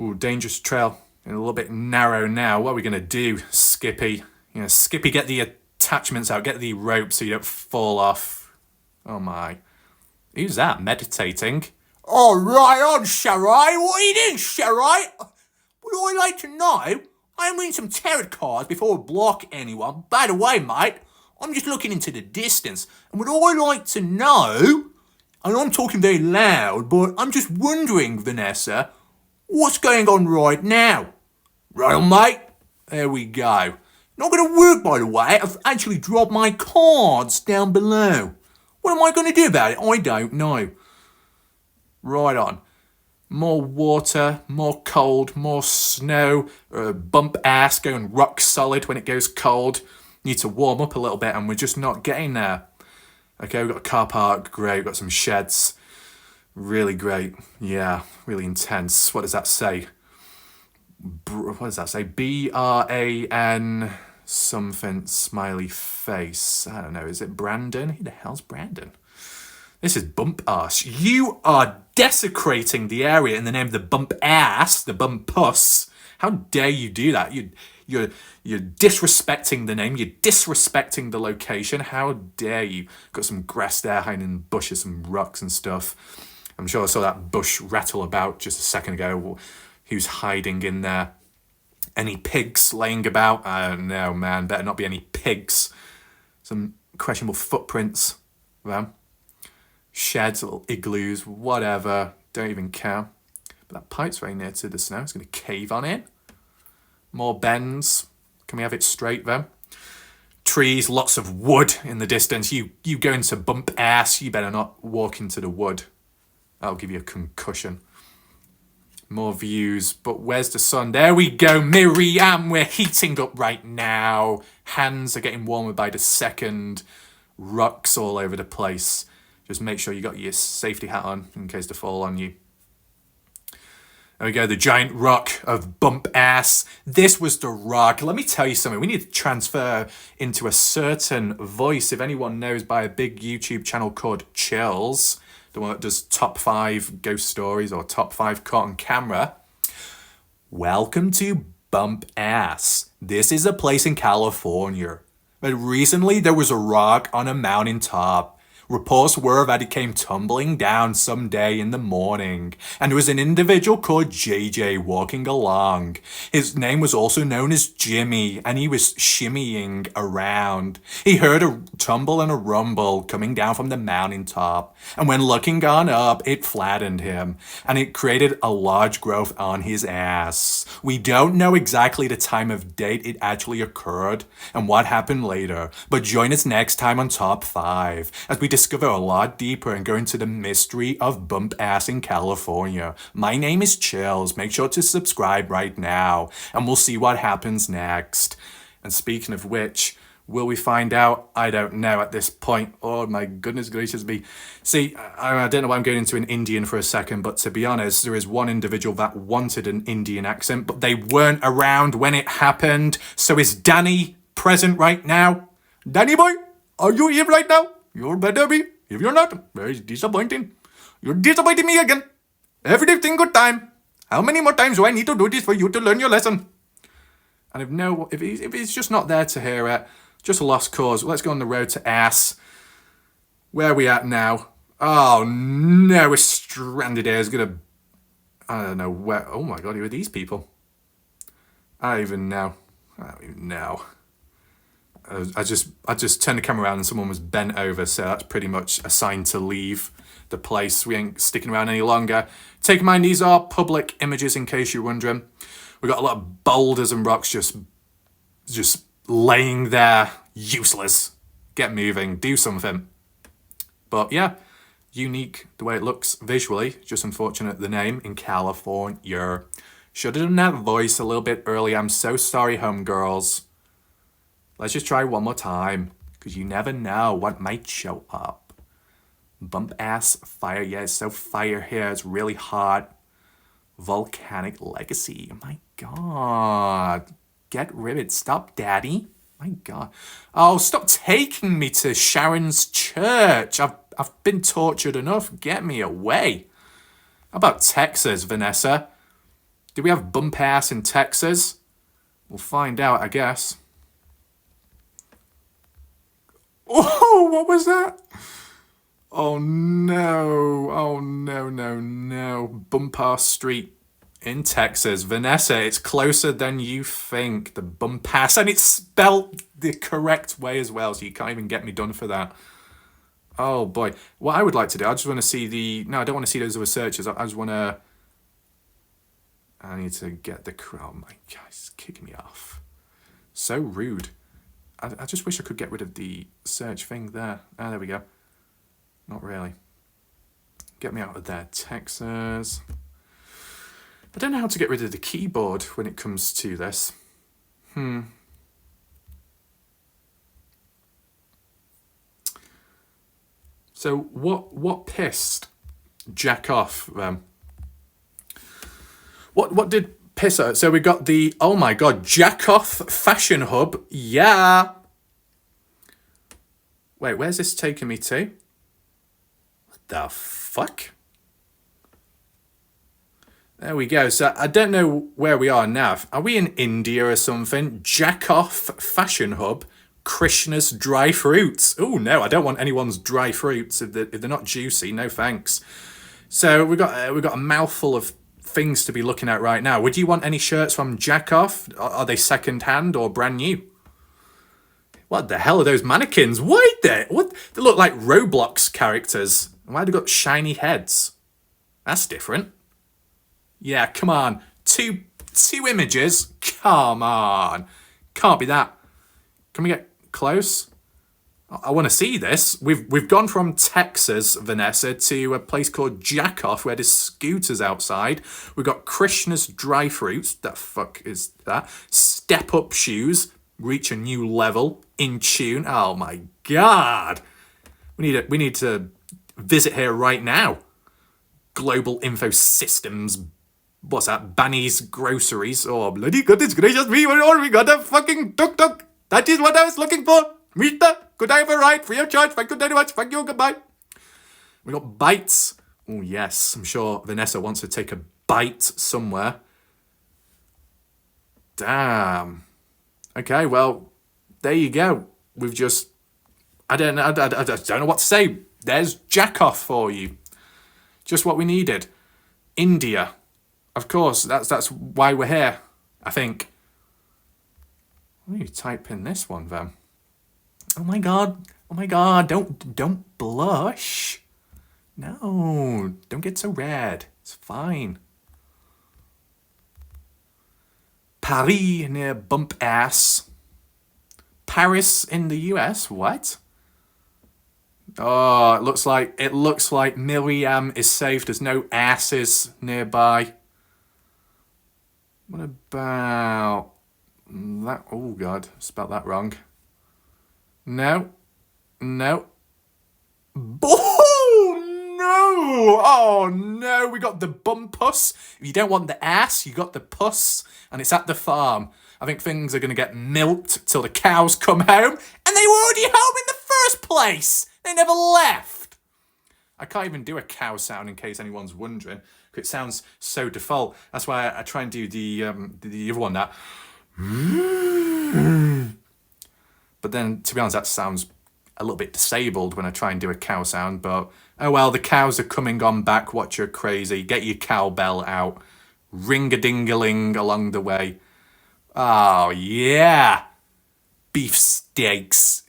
Ooh, dangerous trail. And a little bit narrow now. What are we going to do, Skippy? You know, Skippy, get the attachments out. Get the rope so you don't fall off. Oh, my. Who's that, meditating? Oh, right on, Sharai. What are you doing, Sharai? Would I like to know? I'm reading some tarot cards before I block anyone. By the way, mate, I'm just looking into the distance. And would I like to know... And I'm talking very loud, but I'm just wondering, Vanessa, what's going on right now? Right on, mate. There we go. Not going to work, by the way. I've actually dropped my cards down below. What am I going to do about it? I don't know. Right on. More water, more cold, more snow, bump ass going rock solid when it goes cold. Need to warm up a little bit and we're just not getting there. Okay, we've got a car park, great, we've got some sheds. Really great, yeah, really intense. What does that say? B-R-A-N something smiley face. I don't know, is it Brandon? Who the hell's Brandon? This is Bump Ass. You are desecrating the area in the name of the Bump Ass, the Bump Puss. How dare you do that? You're disrespecting the name. You're disrespecting the location. How dare you? Got some grass there hiding in bushes, some rocks and stuff. I'm sure I saw that bush rattle about just a second ago. Who's hiding in there? Any pigs laying about? No, man. Better not be any pigs. Some questionable footprints. Well, sheds, little igloos, whatever. Don't even care. But that pipe's very near to the snow. It's going to cave on it. More bends. Can we have it straight then? Trees, lots of wood in the distance. You go into Bump Ass. You better not walk into the wood. That'll give you a concussion. More views. But where's the sun? There we go, Miriam. We're heating up right now. Hands are getting warmer by the second. Rocks all over the place. Just make sure you got your safety hat on in case they fall on you. There we go, the giant rock of Bump Ass. This was the rock. Let me tell you something. We need to transfer into a certain voice. If anyone knows by a big YouTube channel called Chills, the one that does top 5 ghost stories or top 5 caught on camera. Welcome to Bump Ass. This is a place in California. But recently there was a rock on a mountain top. Reports were that it came tumbling down someday in the morning, and there was an individual called JJ walking along. His name was also known as Jimmy, and he was shimmying around. He heard a tumble and a rumble coming down from the mountaintop, and when looking on up, it flattened him, and it created a large growth on his ass. We don't know exactly the time of date it actually occurred and what happened later, but join us next time on Top 5 as we discover a lot deeper and go into the mystery of bump ass in California. My name is Chills. Make sure to subscribe right now, and we'll see what happens next. And speaking of which, will we find out? I don't know at this point. Oh my goodness gracious me. See, I don't know why I'm going into an Indian for a second, but to be honest, there is one individual that wanted an Indian accent, but they weren't around when it happened. So is Danny present right now? Danny boy, are you here right now? You better be. If you're not, very disappointing. You're disappointing me again. Everything good time. How many more times do I need to do this for you to learn your lesson? And if he's just not there to hear it, just a lost cause. Let's go on the road to ass. Where are we at now? Oh no, we're stranded here. I don't know where. Oh my god, who are these people? I don't even know. I just turned the camera around and someone was bent over, so that's pretty much a sign to leave the place. We ain't sticking around any longer. Take in mind, these are public images in case you're wondering. We got a lot of boulders and rocks just laying there, useless. Get moving, do something. But yeah, unique the way it looks visually. Just unfortunate the name in California. Should have done that voice a little bit earlier. I'm so sorry, homegirls. Let's just try one more time, because you never know what might show up. Bump ass fire. Yeah, it's so fire here. It's really hot. Volcanic legacy. My god. Get rid of it. Stop, daddy. My god. Oh, stop taking me to Sharon's church. I've been tortured enough. Get me away. How about Texas, Vanessa? Do we have bump ass in Texas? We'll find out, I guess. Oh, what was that? Oh no. Oh no. Bump ass Street in Texas. Vanessa, it's closer than you think. The bump ass. And it's spelt the correct way as well, so you can't even get me done for that. Oh boy. What I would like to do, I just want to see the... No, I don't want to see those other searches. I just want to... I need to get the... Oh my god, it's kicking me off. So rude. I just wish I could get rid of the search thing there. Ah, there we go. Not really. Get me out of there. Texas. I don't know how to get rid of the keyboard when it comes to this. So what pissed Jack off then? What did piss her? So we got the, oh my god, Jack off fashion hub. Yeah. Wait, where's this taking me to? What the fuck? There we go. So I don't know where we are now. Are we in India or something? Jack off fashion hub. Krishna's dry fruits. Oh no, I don't want anyone's dry fruits if they're not juicy. No thanks. So we got a mouthful of things to be looking at right now. Would you want any shirts from Jack off? Are they second hand or brand new? What the hell are those mannequins? What? They look like Roblox characters. Why have they got shiny heads? That's different. Yeah, come on. Two images? Come on. Can't be that. Can we get close? I want to see this. We've gone from Texas, Vanessa, to a place called Jackoff where there's scooters outside. We've got Krishna's dry fruits. The fuck is that? Step up shoes. Reach a new level. In tune. Oh my god. We need to visit here right now. Global Info Systems. What's that? Banny's Groceries. Oh, bloody goodness gracious me. We got a fucking tuk-tuk. That is what I was looking for. Mister, could I have a ride free of charge? Thank you very much. Thank you. Goodbye. We got bites. Oh, yes. I'm sure Vanessa wants to take a bite somewhere. Damn. Okay, well, there you go. We've just... I don't know what to say. There's Jackoff for you. Just what we needed. India. Of course, that's why we're here, I think. Let me type in this one then. Oh my god, don't blush. No, don't get so red. It's fine. Paris near bump ass. Paris in the US, what? Oh, it looks like Miriam is safe. There's no asses nearby. What about that? Oh god, spelled that wrong. No. Oh no! Oh no, we got the bumpus. If you don't want the ass, you got the puss, and it's at the farm. I think things are going to get milked till the cows come home, and they were already home in the first place. They never left. I can't even do a cow sound in case anyone's wondering. It sounds so default. That's why I try and do the other one, that. But then, to be honest, that sounds a little bit disabled when I try and do a cow sound. But, oh well, the cows are coming on back. Watch your crazy. Get your cowbell out. Ring-a-ding-a-ling along the way. Oh, yeah. Beefsteaks.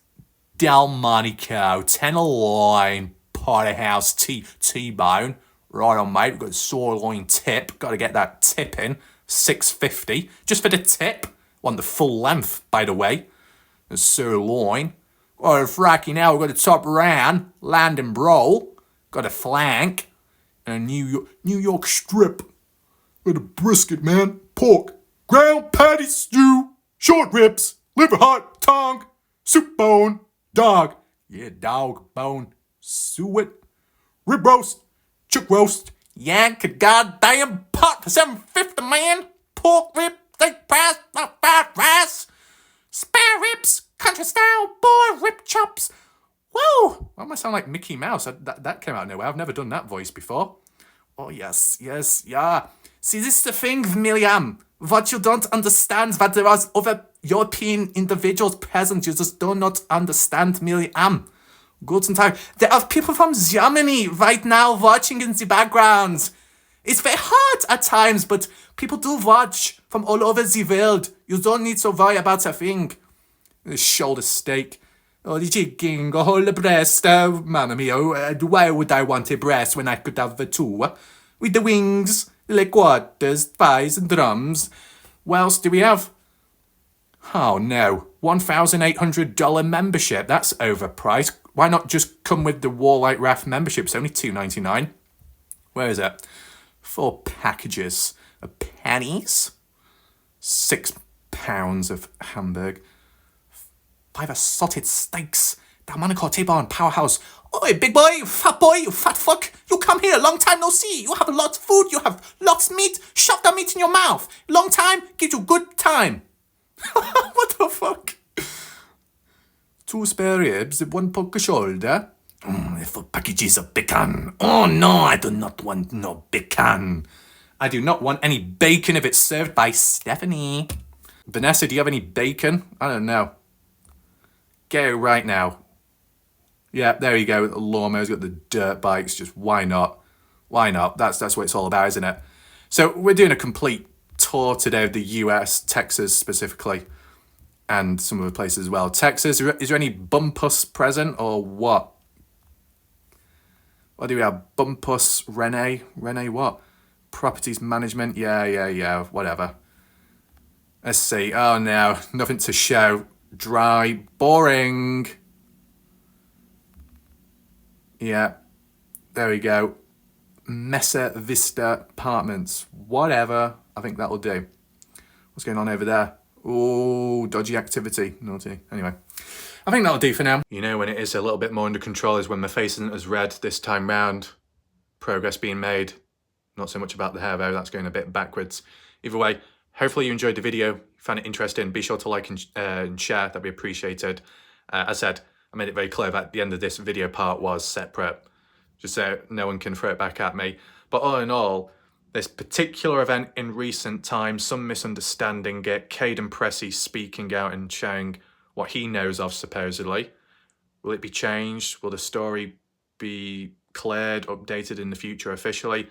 Delmonico. Tenderloin. Porterhouse. T-bone. Right on, mate. We've got a sirloin tip. Got to get that tip in. $6.50. Just for the tip. Want the full length, by the way. The sirloin. Got a fracky now. We've got a top round. Land and roll. Got a flank. And a New York strip. Got a brisket, man. Pork. Ground patty stew. Short ribs. Liver heart. Tongue. Soup bone. Dog. Yeah, dog bone. Suet. Rib roast. Chick roast. Yank a goddamn pot for $7.50, man. Pork rib. Steak brass. Fried rice. Spare ribs. Country style. Boy rib chops. Whoa. Why am I sound like Mickey Mouse? That came out of nowhere. I've never done that voice before. Oh, yes, yeah. See, this is the thing, Miriam. What you don't understand, that there are other European individuals present. You just do not understand, Miriam. Guten Tag. There are people from Germany right now watching in the background. It's very hard at times, but people do watch from all over the world. You don't need to worry about a thing. The shoulder steak. Oh, the chicken, oh, the breast. Mamma mia, why would I want a breast when I could have the two? With the wings, the quarters, thighs, and drums. What else do we have? Oh no, $1,800 membership. That's overpriced. Why not just come with the Warlight Raft membership? It's only $2.99. Where is it? 4 packages of pennies. £6 of hamburg. 5 assorted steaks. Delmonico T-bone powerhouse. Oi, big boy, you fat fuck. You come here, long time no see. You have lots of food, you have lots of meat. Shove that meat in your mouth. Long time, gives you good time. What the fuck? 2 spare ribs, 1 poke shoulder. 4 packages of bacon. Oh no, I do not want no bacon. I do not want any bacon if it's served by Stephanie. Vanessa, do you have any bacon? I don't know. Go right now. Yeah, there you go. The lawnmower's got the dirt bikes. Just why not? Why not? That's what it's all about, isn't it? So we're doing a complete tour today of the US, Texas specifically, and some other places as well. Texas, is there any bumpus present or what? What do we have? Bumpus, Renee what? Properties management, yeah, whatever. Let's see. Oh no, nothing to show. Dry, boring. Yeah, there we go. Mesa Vista Apartments. Whatever. I think that'll do. What's going on over there? Oh, dodgy activity. Naughty. Anyway, I think that'll do for now. You know, when it is a little bit more under control is when my face isn't as red this time round. Progress being made. Not so much about the hair though. That's going a bit backwards. Either way, hopefully you enjoyed the video. Found it interesting. Be sure to like and share. That'd be appreciated. As I said, I made it very clear that the end of this video part was separate, just so no one can throw it back at me. But all in all, this particular event in recent times, some misunderstanding it, Kaden Pressy speaking out and showing what he knows of supposedly. Will it be changed? Will the story be cleared, updated in the future officially?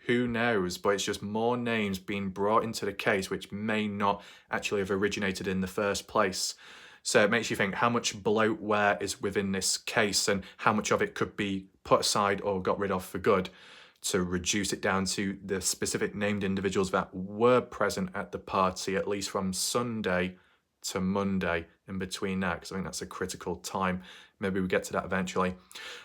Who knows? But it's just more names being brought into the case which may not actually have originated in the first place. So it makes you think how much bloatware is within this case and how much of it could be put aside or got rid of for good to reduce it down to the specific named individuals that were present at the party, at least from Sunday to Monday in between that, because I think that's a critical time. Maybe we get to that eventually.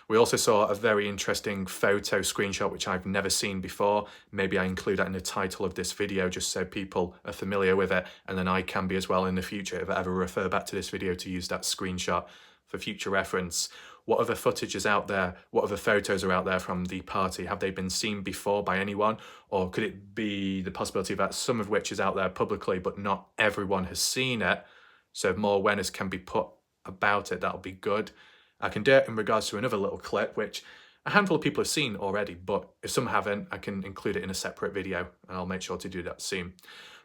We also saw a very interesting photo screenshot, which I've never seen before. Maybe I include that in the title of this video just so people are familiar with it, and then I can be as well in the future if I ever refer back to this video to use that screenshot for future reference. What other footage is out there? What other photos are out there from the party? Have they been seen before by anyone? Or could it be the possibility that some of which is out there publicly, but not everyone has seen it? So if more awareness can be put about it, that'll be good. I can do it in regards to another little clip, which a handful of people have seen already, but if some haven't, I can include it in a separate video, and I'll make sure to do that soon.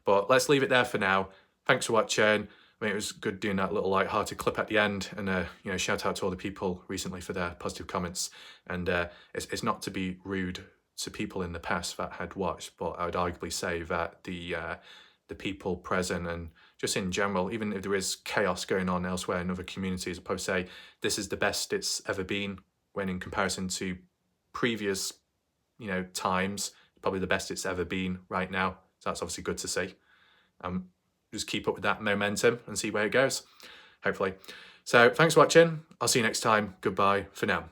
But let's leave it there for now. Thanks for watching. I mean, it was good doing that little light-hearted clip at the end, and shout out to all the people recently for their positive comments. And it's not to be rude to people in the past that had watched, but I would arguably say that the people present and just in general, even if there is chaos going on elsewhere in other communities, opposed to say this is the best it's ever been, when in comparison to previous, times, probably the best it's ever been right now. So that's obviously good to see. Just keep up with that momentum and see where it goes, hopefully. So thanks for watching. I'll see you next time. Goodbye for now.